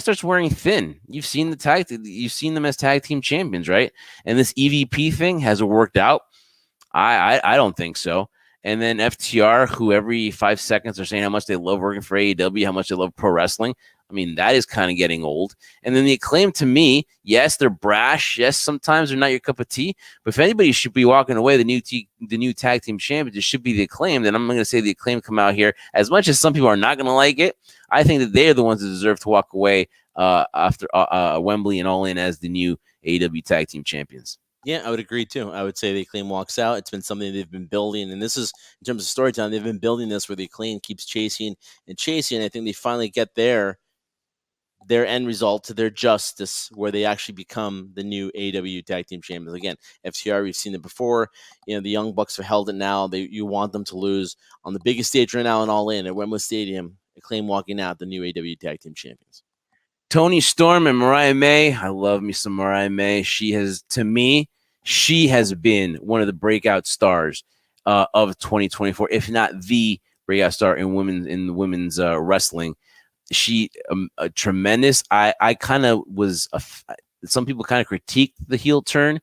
starts wearing thin. You've seen them as tag team champions, right? And this EVP thing, has it worked out? I don't think so. And then FTR, who every 5 seconds are saying how much they love working for AEW, how much they love pro wrestling. I mean, that is kind of getting old. And then the Acclaim, to me, yes, they're brash. Yes, sometimes they're not your cup of tea. But if anybody should be walking away the new tag team champions, it should be the Acclaim. Then I'm going to say the Acclaim come out here. As much as some people are not going to like it, I think that they're the ones that deserve to walk away after Wembley and All In as the new AEW tag team champions. Yeah, I would agree too. I would say the Acclaim walks out. It's been something they've been building, and this is, in terms of storytelling, they've been building this where the Acclaim keeps chasing and chasing. I think they finally get their end result, to their justice, where they actually become the new AEW tag team champions. Again, FTR, we've seen it before. The Young Bucks have held it now. You want them to lose on the biggest stage right now and All In at Wembley Stadium. Acclaim walking out the new AEW tag team champions. Toni Storm and Mariah May. I love me some Mariah May. She has been one of the breakout stars of 2024, if not the breakout star in women's wrestling. She tremendous. I kind of was some people kind of critiqued the heel turn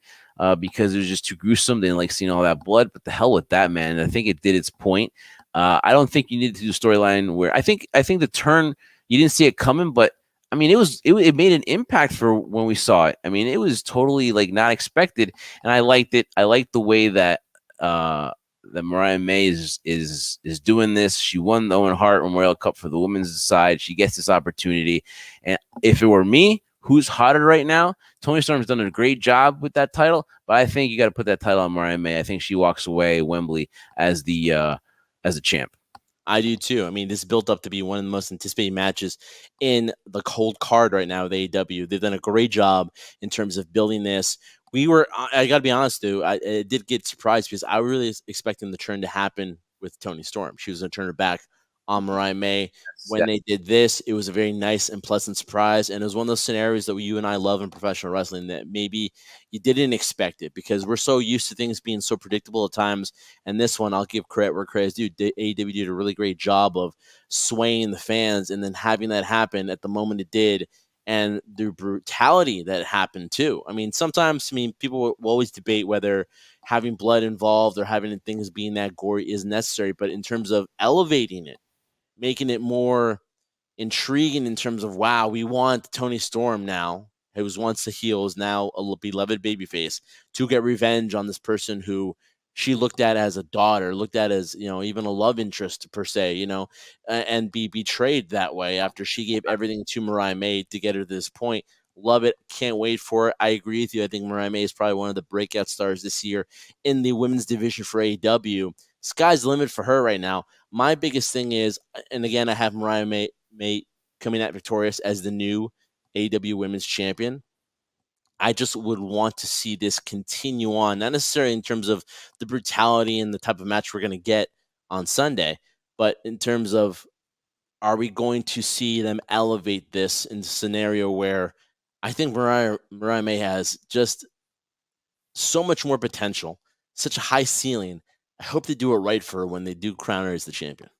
because it was just too gruesome. They didn't like seeing all that blood, but the hell with that, man. I think it did its point. I don't think you needed to do a storyline where I think the turn, you didn't see it coming, but I mean, it made an impact for when we saw it. I mean, it was totally like not expected, and I liked it. I liked the way that Mariah May is doing this. She won the Owen Hart Memorial Cup for the women's side. She gets this opportunity, and if it were me, who's hotter right now? Toni Storm's done a great job with that title, but I think you got to put that title on Mariah May. I think she walks away Wembley as the champ. I do too. I mean, this is built up to be one of the most anticipated matches in the cold card right now with AEW. They've done a great job in terms of building this. I got to be honest, though, I did get surprised because I was really expecting the turn to happen with Toni Storm. She was going to turn her back on Mariah May. When they did this, it was a very nice and pleasant surprise. And it was one of those scenarios that you and I love in professional wrestling, that maybe you didn't expect it because we're so used to things being so predictable at times. And this one, I'll give credit where credit is due. AEW did a really great job of swaying the fans and then having that happen at the moment it did. And the brutality that happened too. I mean, sometimes, people will always debate whether having blood involved or having things being that gory is necessary. But in terms of elevating it, making it more intriguing in terms of, wow, we want Toni Storm now, who was once a heel, is now a beloved babyface, to get revenge on this person who she looked at as a daughter, looked at as, even a love interest per se, and be betrayed that way after she gave everything to Mariah May to get her to this point. Love it. Can't wait for it. I agree with you. I think Mariah May is probably one of the breakout stars this year in the women's division for AEW. Sky's the limit for her right now. My biggest thing is, and again, I have Mariah May coming out victorious as the new AEW women's champion. I just would want to see this continue on, not necessarily in terms of the brutality and the type of match we're going to get on Sunday, but in terms of, are we going to see them elevate this in a scenario where I think Mariah May has just so much more potential, such a high ceiling. I hope they do it right for her when they do crown her as the champion.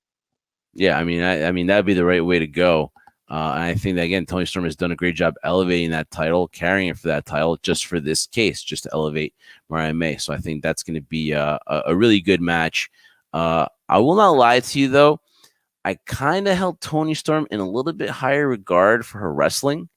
Yeah, I mean that'd be the right way to go. And I think that, again, Toni Storm has done a great job elevating that title, carrying it for that title, just for this case, just to elevate Mariah May. So I think that's going to be a really good match. I will not lie to you, though. I kind of held Toni Storm in a little bit higher regard for her wrestling,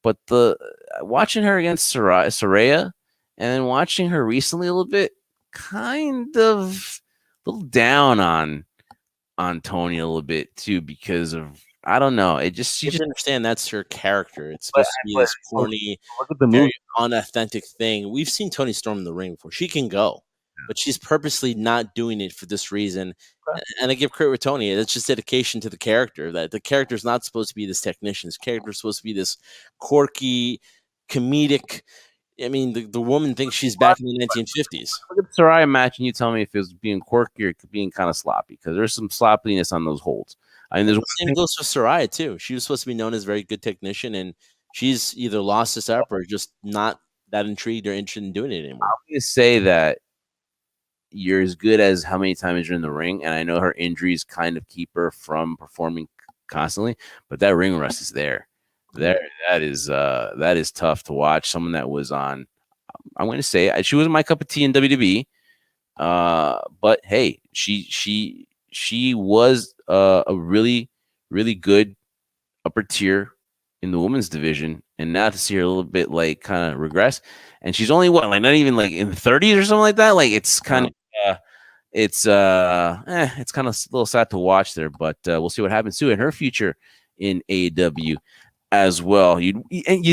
but the watching her against Saraya and then watching her recently a little bit, kind of a little down on Toni a little bit too, because of, I don't know. It just, You just understand that's her character. It's supposed to be this corny, look at the very move. unauthentic thing. We've seen Toni Storm in the ring before. She can go, but she's purposely not doing it for this reason. And I give credit with Toni. It's just dedication to the character. That the character is not supposed to be this technician. This character is supposed to be this quirky, comedic. I mean, the woman thinks she's back in the 1950s. Look at the Saraya match, and you tell me if it was being quirky or being kind of sloppy, because there's some sloppiness on those holds. I mean, The same goes for Saraya too. She was supposed to be known as a very good technician, and she's either lost this up or just not that intrigued or interested in doing it anymore. I'm going to say that you're as good as how many times you're in the ring, and I know her injuries kind of keep her from performing constantly, but that ring rust is there. That is tough to watch. Someone that was on, I'm going to say, she wasn't my cup of tea in WWE, but hey, she was a really, really good upper tier in the women's division, and now to see her a little bit like kind of regress, and she's only what, like not even like in the 30s or something like that. Like it's kind of it's kind of a little sad to watch there, but we'll see what happens too in her future in AEW as well. You'd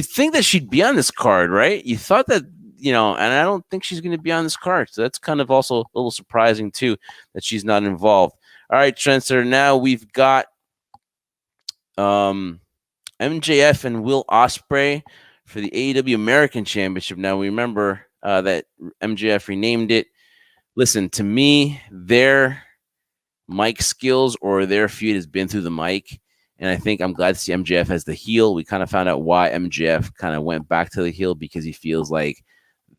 think that she'd be on this card, right? You thought that, and I don't think she's going to be on this card, so that's kind of also a little surprising too that she's not involved. All right, Trendsetter, now we've got MJF and Will Ospreay for the AEW American Championship. Now, we remember that MJF renamed it. Listen, to me, their mic skills or their feud has been through the mic, and I think I'm glad to see MJF as the heel. We kind of found out why MJF kind of went back to the heel, because he feels like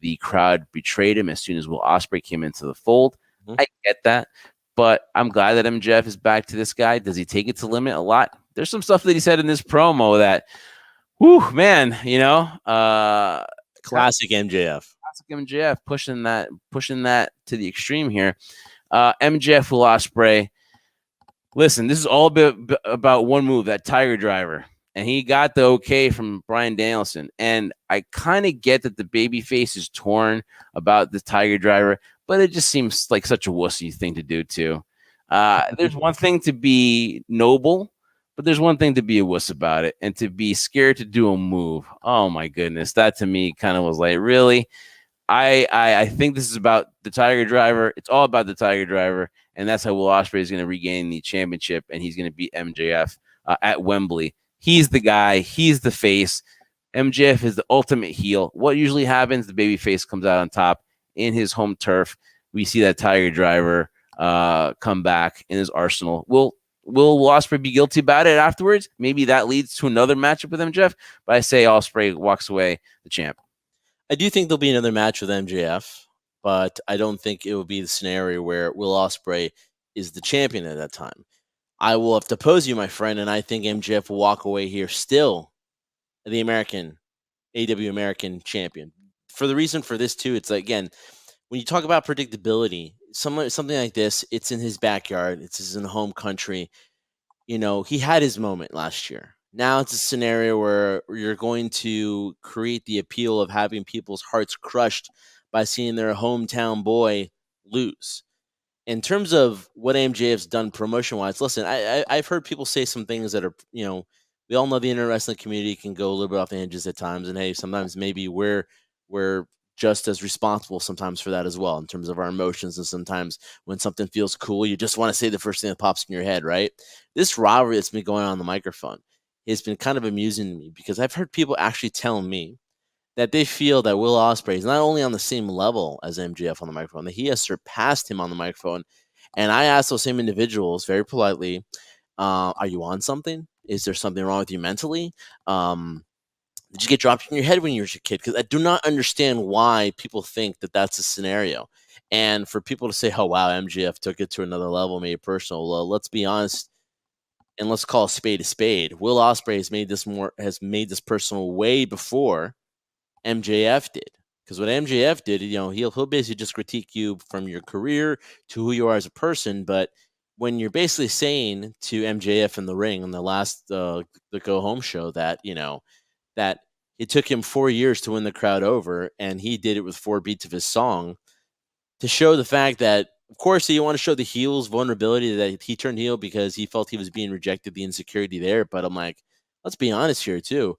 the crowd betrayed him as soon as Will Ospreay came into the fold. I get that, but I'm glad that MJF is back to this guy. Does he take it to limit a lot? There's some stuff that he said in this promo that, whew, man, classic MJF. Classic MJF pushing that to the extreme here. MJF Will Ospreay. Listen, this is all about one move, that Tiger Driver, and he got the okay from Bryan Danielson. And I kind of get that the babyface is torn about the Tiger Driver, but it just seems like such a wussy thing to do too. There's one thing to be noble, but there's one thing to be a wuss about it, and to be scared to do a move. Oh my goodness, that to me kind of was like, really? I think this is about the Tiger Driver. It's all about the Tiger Driver, and that's how Will Ospreay is going to regain the championship, and he's going to beat MJF at Wembley. He's the guy. He's the face. MJF is the ultimate heel. What usually happens, the baby face comes out on top in his home turf. We see that Tiger Driver come back in his arsenal. Will Ospreay be guilty about it afterwards? Maybe that leads to another matchup with MJF, but I say Ospreay walks away the champ. I do think there'll be another match with MJF, but I don't think it will be the scenario where Will Ospreay is the champion at that time. I will have to pose you, my friend, and I think MJF will walk away here still the AEW American champion. For the reason for this too, it's like, again, when you talk about predictability, something like this, it's in his backyard, it's in home country. He had his moment last year. Now it's a scenario where you're going to create the appeal of having people's hearts crushed by seeing their hometown boy lose. In terms of what MJF's done promotion-wise, listen, I've heard people say some things that are, we all know the internet wrestling community can go a little bit off the hinges at times, and hey, sometimes maybe we're just as responsible sometimes for that as well in terms of our emotions. And sometimes when something feels cool, you just want to say the first thing that pops in your head, right? This rivalry that's been going on the microphone has been kind of amusing to me because I've heard people actually telling me that they feel that Will Ospreay is not only on the same level as MJF on the microphone, that he has surpassed him on the microphone. And I asked those same individuals very politely, are you on something? Is there something wrong with you mentally? Did you get dropped in your head when you were a kid? Because I do not understand why people think that that's a scenario. And for people to say, oh, wow, MJF took it to another level, made it personal. Well, let's be honest and let's call a spade a spade. Will Ospreay has made this personal way before MJF did. Because what MJF did, he'll basically just critique you from your career to who you are as a person. But when you're basically saying to MJF in the ring on the last the go home show that that it took him 4 years to win the crowd over, and he did it with 4 beats of his song, to show the fact that, of course, you want to show the heel's vulnerability that he turned heel because he felt he was being rejected, the insecurity there. But I'm like, let's be honest here too.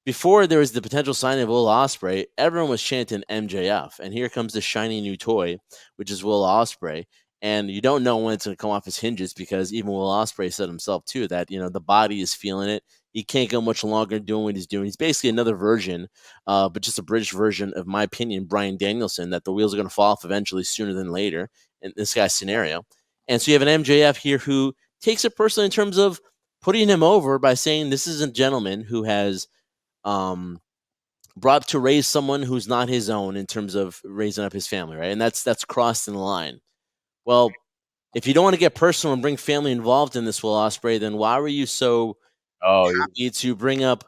Before there was the potential signing of Will Ospreay, everyone was chanting MJF, and here comes the shiny new toy, which is Will Ospreay. And you don't know when it's going to come off his hinges because even Will Ospreay said himself too that the body is feeling it. He can't go much longer doing what he's doing. He's basically another version, but just a British version of my opinion, Bryan Danielson. That the wheels are going to fall off eventually, sooner than later, in this guy's scenario. And so you have an MJF here who takes it personally in terms of putting him over by saying this is a gentleman who has brought up to raise someone who's not his own in terms of raising up his family, right? And that's crossing the line. Well, if you don't want to get personal and bring family involved in this, Will Ospreay, then why were you so happy to bring up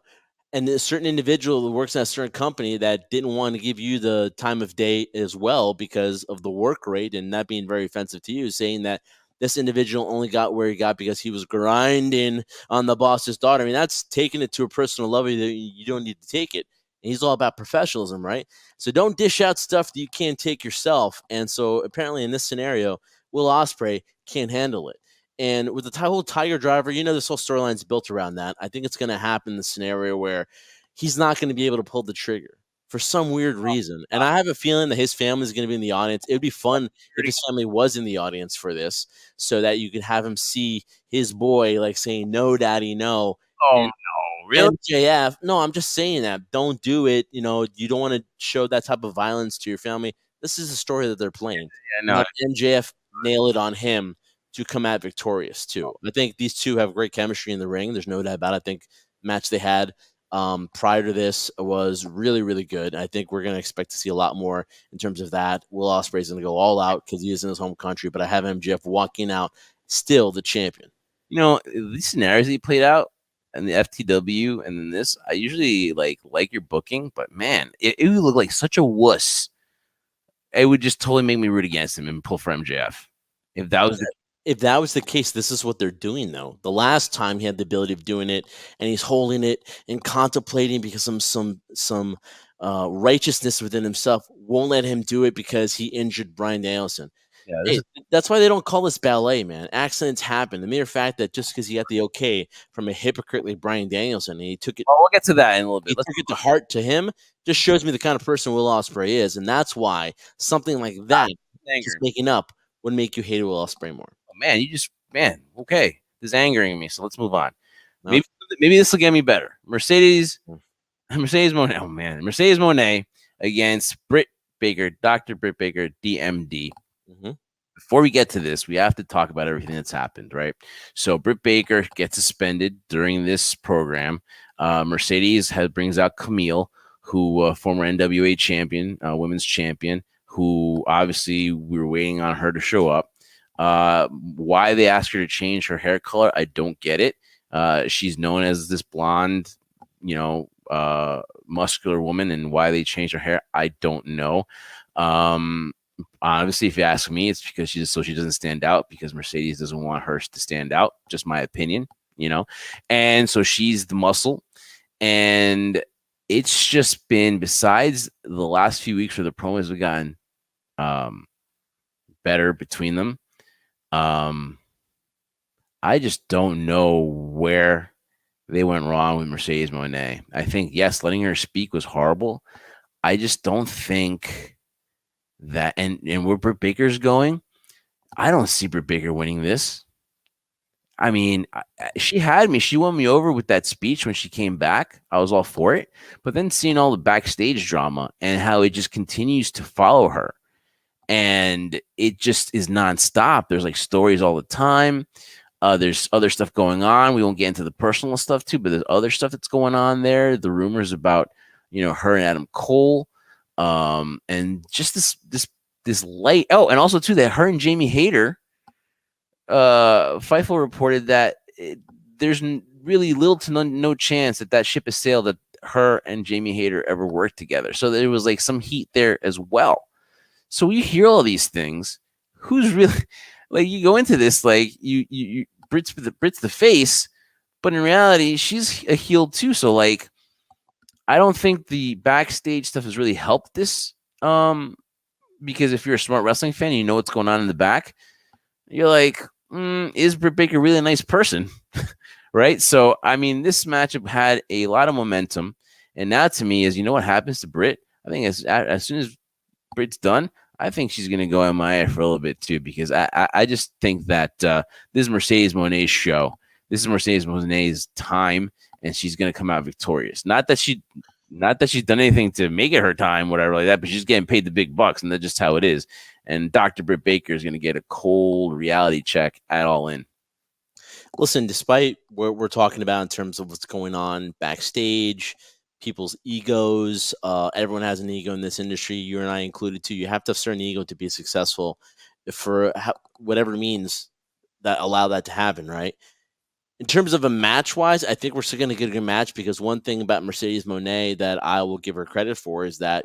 a certain individual who works at a certain company that didn't want to give you the time of day as well because of the work rate, and that being very offensive to you, saying that this individual only got where he got because he was grinding on the boss's daughter? I mean, that's taking it to a personal level that you don't need to take it. And he's all about professionalism, right? So don't dish out stuff that you can't take yourself. And so apparently in this scenario, Will Ospreay can't handle it. And with the whole Tiger Driver, this whole storyline is built around that. I think it's going to happen in the scenario where he's not going to be able to pull the trigger for some weird reason. And I have a feeling that his family is going to be in the audience. It would be fun if his family was in the audience for this so that you could have him see his boy like saying, no, daddy, no. Oh, and no, really? MJF, no, I'm just saying that. Don't do it. You don't want to show that type of violence to your family. This is a story that they're playing. Yeah, And no. have MJF nail it on him to come out victorious too. I think these two have great chemistry in the ring. There's no doubt about it. I think the match they had prior to this was really, really good. I think we're going to expect to see a lot more in terms of that. Will Ospreay is going to go all out because he is in his home country, but I have MJF walking out still the champion. These scenarios that you played out and the FTW and then this, I usually like your booking, but man, it would look like such a wuss. It would just totally make me root against him and pull for MJF. If that was the case, this is what they're doing, though. The last time he had the ability of doing it, and he's holding it and contemplating because some righteousness within himself won't let him do it because he injured Bryan Danielson. Hey, that's why they don't call this ballet, man. Accidents happen. The mere fact that just because he got the okay from a hypocrite like Bryan Danielson, and he took it. Well, we'll get to that in a little bit. He took it to heart to him. Just shows me the kind of person Will Ospreay is, and that's why something like that, just making up, would make you hate Will Ospreay more. Oh, okay, this is angering me. So let's move on. No. Maybe this will get me better. Mercedes Moné. Oh man, Mercedes Moné against Britt Baker, Dr. Britt Baker, DMD. Mm-hmm. Before we get to this, we have to talk about everything that's happened, right? So Britt Baker gets suspended during this program. Mercedes brings out Kamille, who former NWA champion, women's champion, who obviously we were waiting on her to show up. Why they asked her to change her hair color, I don't get it. She's known as this blonde, muscular woman, and why they changed her hair, I don't know. Obviously, if you ask me, it's because she doesn't stand out, because Mercedes doesn't want her to stand out. Just my opinion, and so she's the muscle. And it's just been, besides the last few weeks where the promos have gotten better between them, I just don't know where they went wrong with Mercedes Moné. I think, yes, letting her speak was horrible. I just don't think that, and where Britt Baker's going, I don't see Britt Baker winning this. I mean, she had me. She won me over with that speech when she came back. I was all for it. But then seeing all the backstage drama and how it just continues to follow her, and it just is nonstop. There's like stories all the time. There's other stuff going on. We won't get into the personal stuff too, but there's other stuff that's going on there. The rumors about, her and Adam Cole, and just this light. Oh, and also too that her and Jamie Hayter, Fightful reported that there's really little to no chance that ship has sailed that her and Jamie Hayter ever worked together. So there was like some heat there as well. So you hear all these things. Who's really like, you go into this like you Britt's the face, but in reality she's a heel too. So like, I don't think the backstage stuff has really helped this. Because if you're a smart wrestling fan, you know what's going on in the back. You're like, is Britt Baker really a nice person? Right? So, I mean, this matchup had a lot of momentum. And now to me is, what happens to Britt? I think as soon as Britt's done, I think she's going to go MIA for a little bit too, because I just think that this is Mercedes Moné's show. This is Mercedes Moné's time, and she's going to come out victorious. Not that she's done anything to make it her time, whatever like that, but she's getting paid the big bucks, and that's just how it is. And Dr. Britt Baker is going to get a cold reality check at All In. Listen, despite what we're talking about in terms of what's going on backstage, people's egos, everyone has an ego in this industry, you and I included too. You have to have a certain ego to be successful for whatever means that allow that to happen, right? In terms of a match-wise, I think we're still going to get a good match, because one thing about Mercedes Moné that I will give her credit for is that,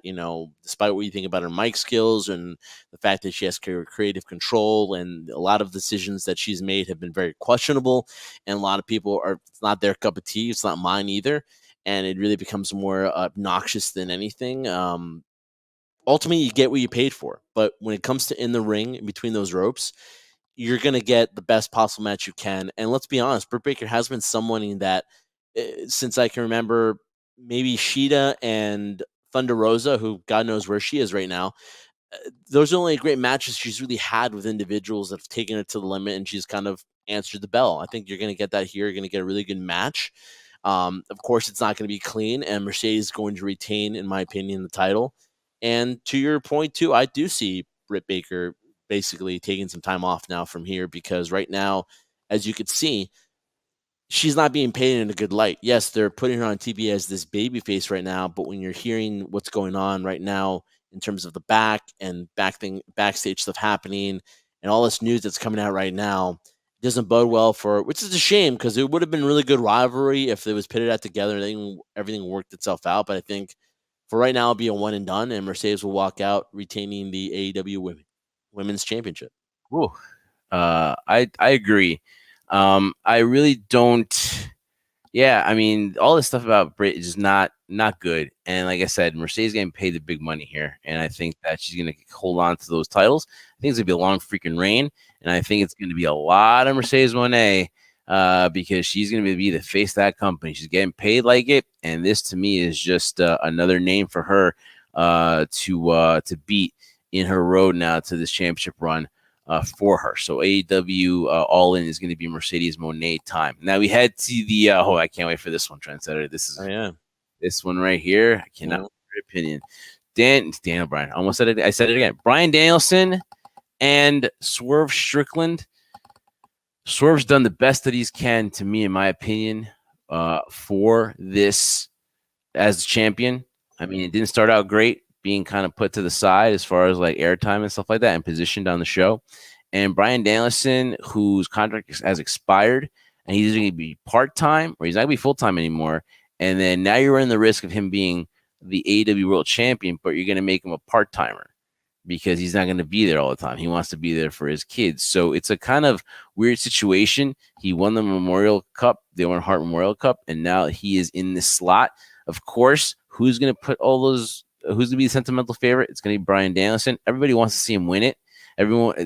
despite what you think about her mic skills and the fact that she has creative control, and a lot of decisions that she's made have been very questionable, and a lot of people it's not their cup of tea. It's not mine either. And it really becomes more obnoxious than anything. Ultimately, you get what you paid for. But when it comes to in the ring, in between those ropes, you're going to get the best possible match you can. And let's be honest, Britt Baker has been someone that, since I can remember, maybe Sheeta and Thunder Rosa, who God knows where she is right now, those are only great matches she's really had with individuals that have taken it to the limit, and she's kind of answered the bell. I think you're going to get that here. You're going to get a really good match. Of course, it's not going to be clean, and Mercedes is going to retain, in my opinion, the title. And to your point, too, I do see Britt Baker basically taking some time off now from here, because right now, as you could see, she's not being paid in a good light. Yes, they're putting her on TV as this baby face right now, but when you're hearing what's going on right now in terms of the backstage stuff happening and all this news that's coming out right now, it doesn't bode well for, which is a shame, because it would have been really good rivalry if it was pitted out together and everything worked itself out. But I think for right now, it'll be a one and done, and Mercedes will walk out retaining the AEW Women's Championship. Ooh, I agree. I really don't. Yeah, I mean, all this stuff about Britt is not good. And like I said, Mercedes getting paid the big money here, and I think that she's going to hold on to those titles. I think it's going to be a long freaking reign, and I think it's going to be a lot of Mercedes Moné, because she's going to be the face of that company. She's getting paid like it, and this to me is just another name for her to beat in her road now to this championship run for her. So AEW All In is going to be Mercedes Moné time. Now we head to the I can't wait for this one, Trendsetter. This is this one right here. I cannot your opinion. Daniel Bryan. Almost said it. I said it again. Bryan Danielson and Swerve Strickland. Swerve's done the best that he can, to me, in my opinion, for this as champion. I mean, it didn't start out great, being kind of put to the side as far as like airtime and stuff like that, and positioned on the show. And Bryan Danielson, whose contract has expired, and he's going to be part-time, or he's not going to be full-time anymore. And then now you're running the risk of him being the AEW World Champion, but you're going to make him a part-timer because he's not going to be there all the time. He wants to be there for his kids. So it's a kind of weird situation. He won the Memorial Cup, the Owen Hart Memorial Cup, and now he is in this slot. Of course, who's going to put all those – who's going to be the sentimental favorite? It's going to be Bryan Danielson. Everybody wants to see him win it. They want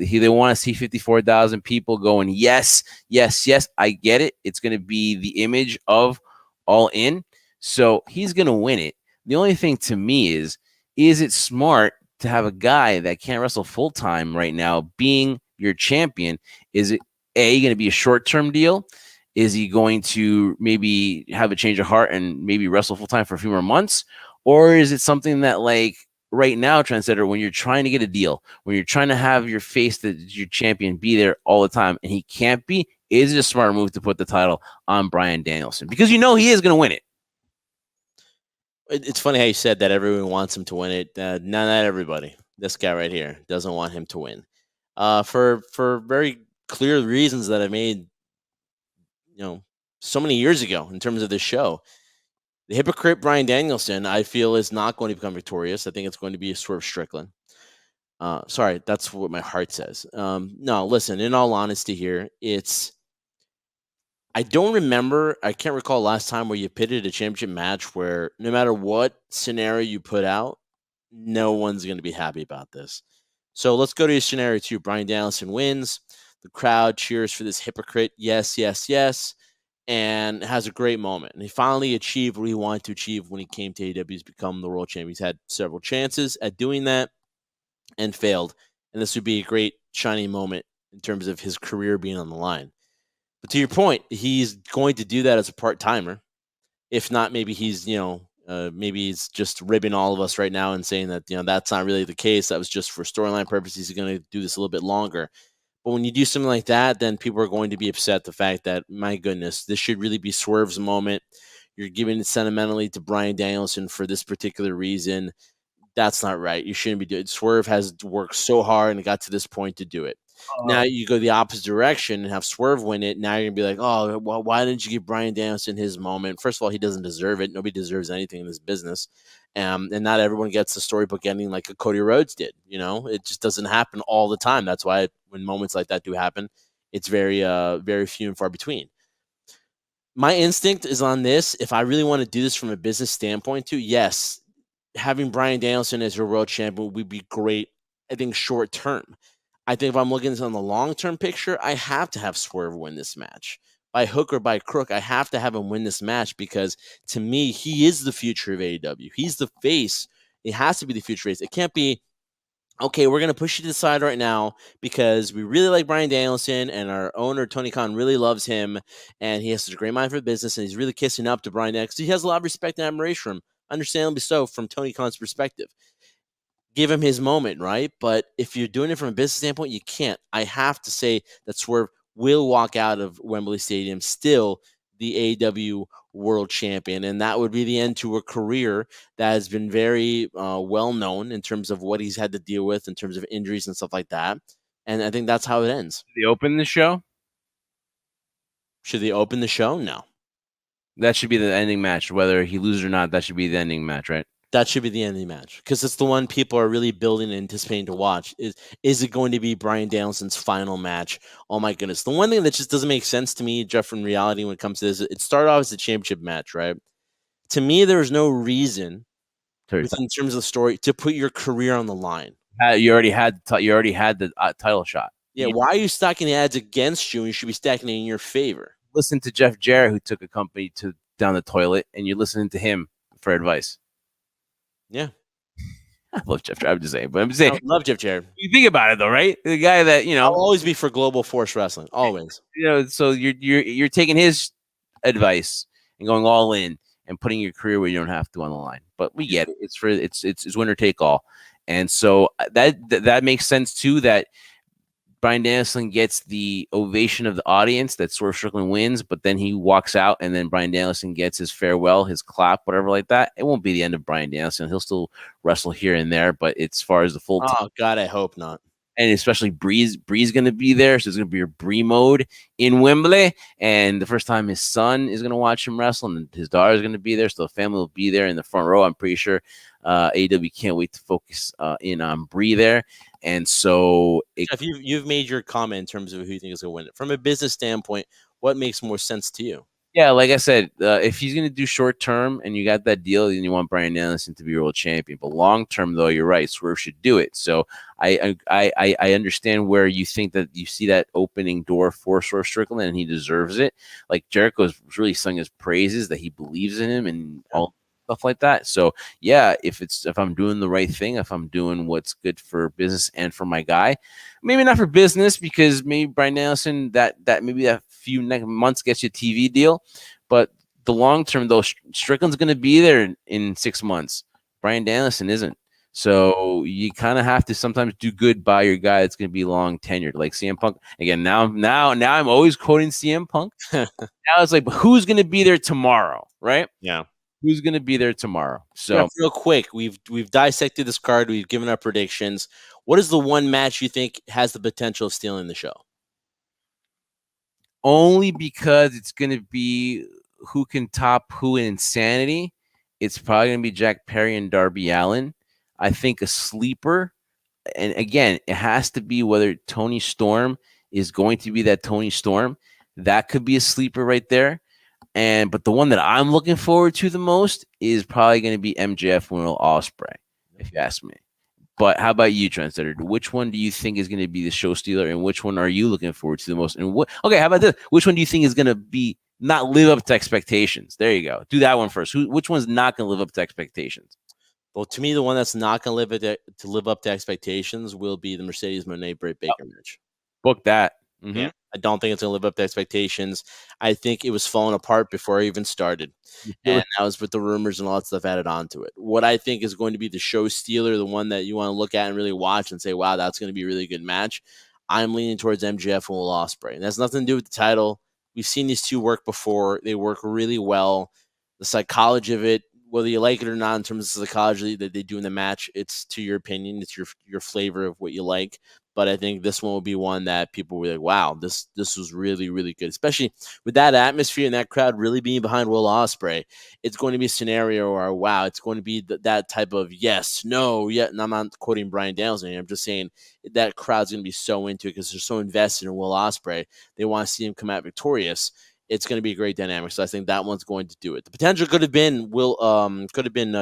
to see 54,000 people going, yes, yes, yes, I get it. It's going to be the image of All In. So he's going to win it. The only thing to me is it smart to have a guy that can't wrestle full time right now being your champion? Is it going to be a short term deal? Is he going to maybe have a change of heart and maybe wrestle full time for a few more months? Or is it something that, like, right now, Trendsetter, when you're trying to get a deal, when you're trying to have your face, that your champion, be there all the time, and he can't be, is it a smart move to put the title on Bryan Danielson? Because you know he is going to win it. It's funny how you said that everyone wants him to win it. Not everybody. This guy right here doesn't want him to win. For very clear reasons that I made, so many years ago in terms of this show. The hypocrite Bryan Danielson, I feel, is not going to become victorious. I think it's going to be a Swerve Strickland. Sorry, that's what my heart says. No, listen, in all honesty here, I can't recall last time where you pitted a championship match where no matter what scenario you put out, no one's going to be happy about this. So let's go to scenario 2. Bryan Danielson wins. The crowd cheers for this hypocrite. Yes, yes, yes. And has a great moment. And he finally achieved what he wanted to achieve when he came to AEW. He's become the world champion. He's had several chances at doing that and failed. And this would be a great shining moment in terms of his career being on the line. But to your point, he's going to do that as a part-timer. If not, maybe he's, maybe he's just ribbing all of us right now and saying that, that's not really the case. That was just for storyline purposes. He's going to do this a little bit longer. But when you do something like that, then people are going to be upset the fact that, my goodness, this should really be Swerve's moment. You're giving it sentimentally to Bryan Danielson for this particular reason. That's not right. You shouldn't be doing it. Swerve has worked so hard and got to this point to do it. Now you go the opposite direction and have Swerve win it. Now you're going to be like, oh, well, why didn't you give Bryan Danielson his moment? First of all, he doesn't deserve it. Nobody deserves anything in this business. And not everyone gets the storybook ending like a Cody Rhodes did. It just doesn't happen all the time. That's why when moments like that do happen, it's very, very few and far between. My instinct is on this. If I really want to do this from a business standpoint too, yes, having Bryan Danielson as your world champion would be great. I think short term. I think if I'm looking at on the long-term picture, I have to have Swerve win this match. By hook or by crook, I have to have him win this match because, to me, he is the future of AEW. He's the face. It has to be the future face. It can't be, okay, we're going to push you to the side right now because we really like Bryan Danielson and our owner, Tony Khan, really loves him, and he has such a great mind for business, and he's really kissing up to Bryan Danielson. He has a lot of respect and admiration for him, understandably so, from Tony Khan's perspective. Give him his moment, right? But if you're doing it from a business standpoint, you can't. I have to say that Swerve will walk out of Wembley Stadium still the AEW World Champion, and that would be the end to a career that has been very well known in terms of what he's had to deal with in terms of injuries and stuff like that. And I think that's how it ends. Should they open the show? Should they open the show? No. That should be the ending match. Whether he loses or not, that should be the ending match, right? That should be the ending match because it's the one people are really building and anticipating to watch. Is it going to be Bryan Danielson's final match? Oh my goodness. The one thing that just doesn't make sense to me, Jeff, in reality when it comes to this, it started off as a championship match, right? To me, there's no reason in terms of the story to put your career on the line. You already had the title shot. Yeah, why are you stacking the odds against you? And you should be stacking it in your favor. Listen to Jeff Jarrett, who took a company down the toilet, and you're listening to him for advice. Yeah. I love Jeff Jarrett. I'm just saying. I love Jeff Jarrett. You think about it, though, right? The guy that, I'll always be for Global Force Wrestling. Always. So you're taking his advice and going all in and putting your career where you don't have to on the line. But we get it. It's winner take all. And so that makes sense, too, that Bryan Danielson gets the ovation of the audience, that Swerve Strickland wins, but then he walks out and then Bryan Danielson gets his farewell, his clap, whatever like that. It won't be the end of Bryan Danielson. He'll still wrestle here and there, but as far as the full time. Oh, God, I hope not. And especially Bree's going to be there. So there's going to be a Bree mode in Wembley. And the first time his son is going to watch him wrestle and his daughter is going to be there. So the family will be there in the front row. I'm pretty sure AEW can't wait to focus in on Bree there. And so Jeff, you've made your comment in terms of who you think is going to win it. From a business standpoint, what makes more sense to you? Yeah, like I said, if he's going to do short term and you got that deal, then you want Bryan Danielson to be world champion. But long term, though, you're right. Swerve should do it. So I understand where you think that you see that opening door for Swerve Strickland, and he deserves it. Like Jericho's really sung his praises that he believes in him and all stuff like that. So yeah, if I'm doing the right thing, if I'm doing what's good for business and for my guy, maybe not for business because maybe Bryan Danielson that maybe that few next months gets you a TV deal, but the long term though, Strickland's going to be there in 6 months. Bryan Danielson isn't. So you kind of have to sometimes do good by your guy that's going to be long tenured, like CM Punk. Again, now I'm always quoting CM Punk. Now it's like, but who's going to be there tomorrow, right? Yeah. Who's going to be there tomorrow? So yeah, real quick, we've dissected this card. We've given our predictions. What is the one match you think has the potential of stealing the show? Only because it's going to be who can top who in insanity. It's probably going to be Jack Perry and Darby Allin. I think a sleeper, and again, it has to be whether Toni Storm is going to be that Toni Storm. That could be a sleeper right there. But the one that I'm looking forward to the most is probably going to be MJF and Will Ospreay, if you ask me. But how about you, Trendsetter? Which one do you think is going to be the show stealer, and which one are you looking forward to the most? And what? Okay, how about this? Which one do you think is going to be not live up to expectations? There you go. Do that one first. Which one's not going to live up to expectations? Well, to me, the one that's not going to live up to expectations will be the Mercedes Moné Britt Baker match. Book that. Mm-hmm. Yeah, I don't think it's going to live up to expectations. I think it was falling apart before I even started. And that was with the rumors and all that stuff added onto it. What I think is going to be the show stealer, the one that you want to look at and really watch and say, wow, that's going to be a really good match. I'm leaning towards MJF and Will Ospreay. And that's nothing to do with the title. We've seen these two work before. They work really well. The psychology of it, whether you like it or not, in terms of the psychology that they do in the match, it's to your opinion. It's your flavor of what you like. But I think this one will be one that people were like, wow, this was really, really good. Especially with that atmosphere and that crowd really being behind Will Ospreay. It's going to be a scenario where, wow, it's going to be that type of yes, no, yeah. And I'm not quoting Bryan Danielson here. I'm just saying that crowd's going to be so into it because they're so invested in Will Ospreay. They want to see him come out victorious. It's going to be a great dynamic. So I think that one's going to do it. The potential could have been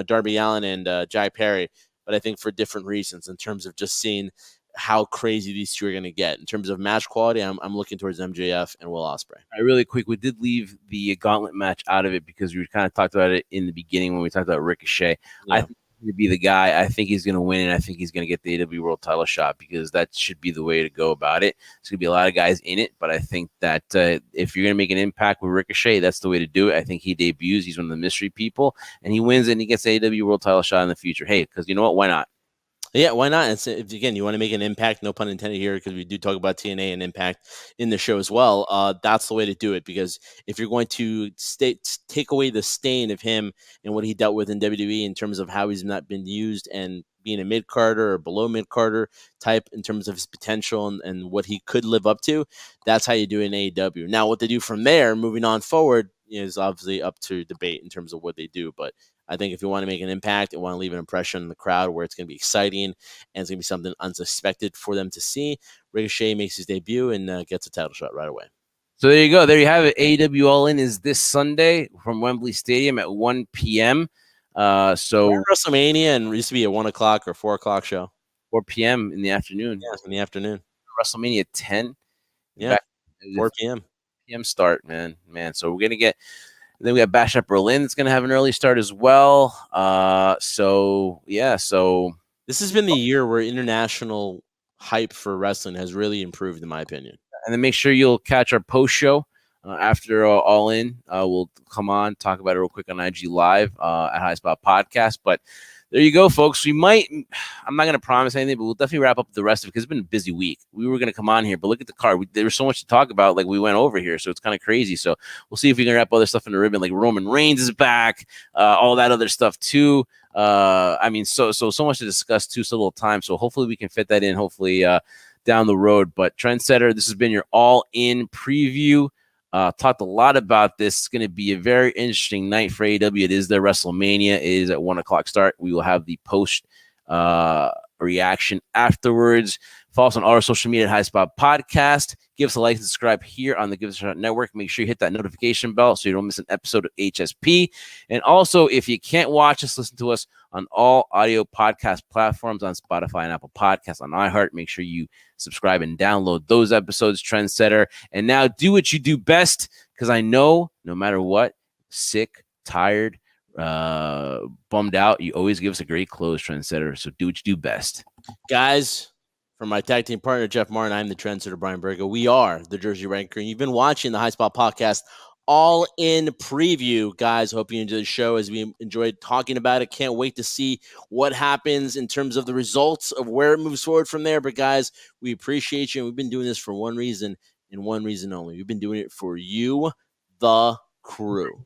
Darby Allin and Jack Perry, but I think for different reasons in terms of just seeing how crazy these two are going to get. In terms of match quality, I'm looking towards MJF and Will Ospreay. Really quick, we did leave the gauntlet match out of it because we kind of talked about it in the beginning when we talked about Ricochet. Yeah. I think he's going to be the guy. I think he's going to win, and I think he's going to get the AEW World title shot because that should be the way to go about it. There's going to be a lot of guys in it, but I think that if you're going to make an impact with Ricochet, that's the way to do it. I think he debuts. He's one of the mystery people, and he wins, and he gets the AEW World title shot in the future. Hey, because you know what? Why not? Yeah, why not? It's, again, you want to make an impact, no pun intended here, because we do talk about TNA and Impact in the show as well. That's the way to do it, because if you're going to take away the stain of him and what he dealt with in WWE in terms of how he's not been used and being a mid-carder or below mid-carder type in terms of his potential and what he could live up to, that's how you do it in AEW. Now, what they do from there, moving on forward, is obviously up to debate in terms of what they do, but I think if you want to make an impact and want to leave an impression in the crowd where it's going to be exciting and it's going to be something unsuspected for them to see, Ricochet makes his debut and gets a title shot right away. So there you go. There you have it. AEW All In is this Sunday from Wembley Stadium at 1 p.m. So WrestleMania and it used to be a 1 o'clock or 4 o'clock show. 4 p.m. in the afternoon. Yeah, in the afternoon. WrestleMania at 10. Yeah, 4 p.m. Start, man. So we're going to get... Then we have Bash at Berlin that's going to have an early start as well. So this has been the year where international hype for wrestling has really improved, in my opinion. And then make sure you'll catch our post show after All In. We'll come on, talk about it real quick on IG Live at High Spot Podcast. But there you go, folks. I'm not going to promise anything, but we'll definitely wrap up the rest of it because it's been a busy week. We were going to come on here, but look at the card. There was so much to talk about, like we went over here, so it's kind of crazy. So we'll see if we can wrap other stuff in the ribbon, like Roman Reigns is back, all that other stuff too. So much to discuss too, so little time. So hopefully we can fit that in, hopefully down the road. But Trendsetter, this has been your all-in preview. Talked a lot about this. It's going to be a very interesting night for AEW. It is their WrestleMania. It is at 1 o'clock start. We will have the post reaction afterwards. Follow us on all our social media at High Spot Podcast. Give us a like and subscribe here on the Give Us a Shot Network. Make sure you hit that notification bell so you don't miss an episode of HSP. And also, if you can't watch us, listen to us on all audio podcast platforms, on Spotify and Apple Podcasts, on iHeart. Make sure you subscribe and download those episodes, Trendsetter. And now do what you do best, because I know no matter what, sick, tired, bummed out, you always give us a great close, Trendsetter. So do what you do best. Guys, for my tag team partner, Jeff Martin, I'm the Trendsetter, Brian Bergo. We are the Jersey Ranker, and you've been watching the High Spot Podcast All In Preview. Guys, hope you enjoyed the show as we enjoyed talking about it. Can't wait to see what happens in terms of the results of where it moves forward from there. But, guys, we appreciate you, and we've been doing this for one reason and one reason only. We've been doing it for you, the crew.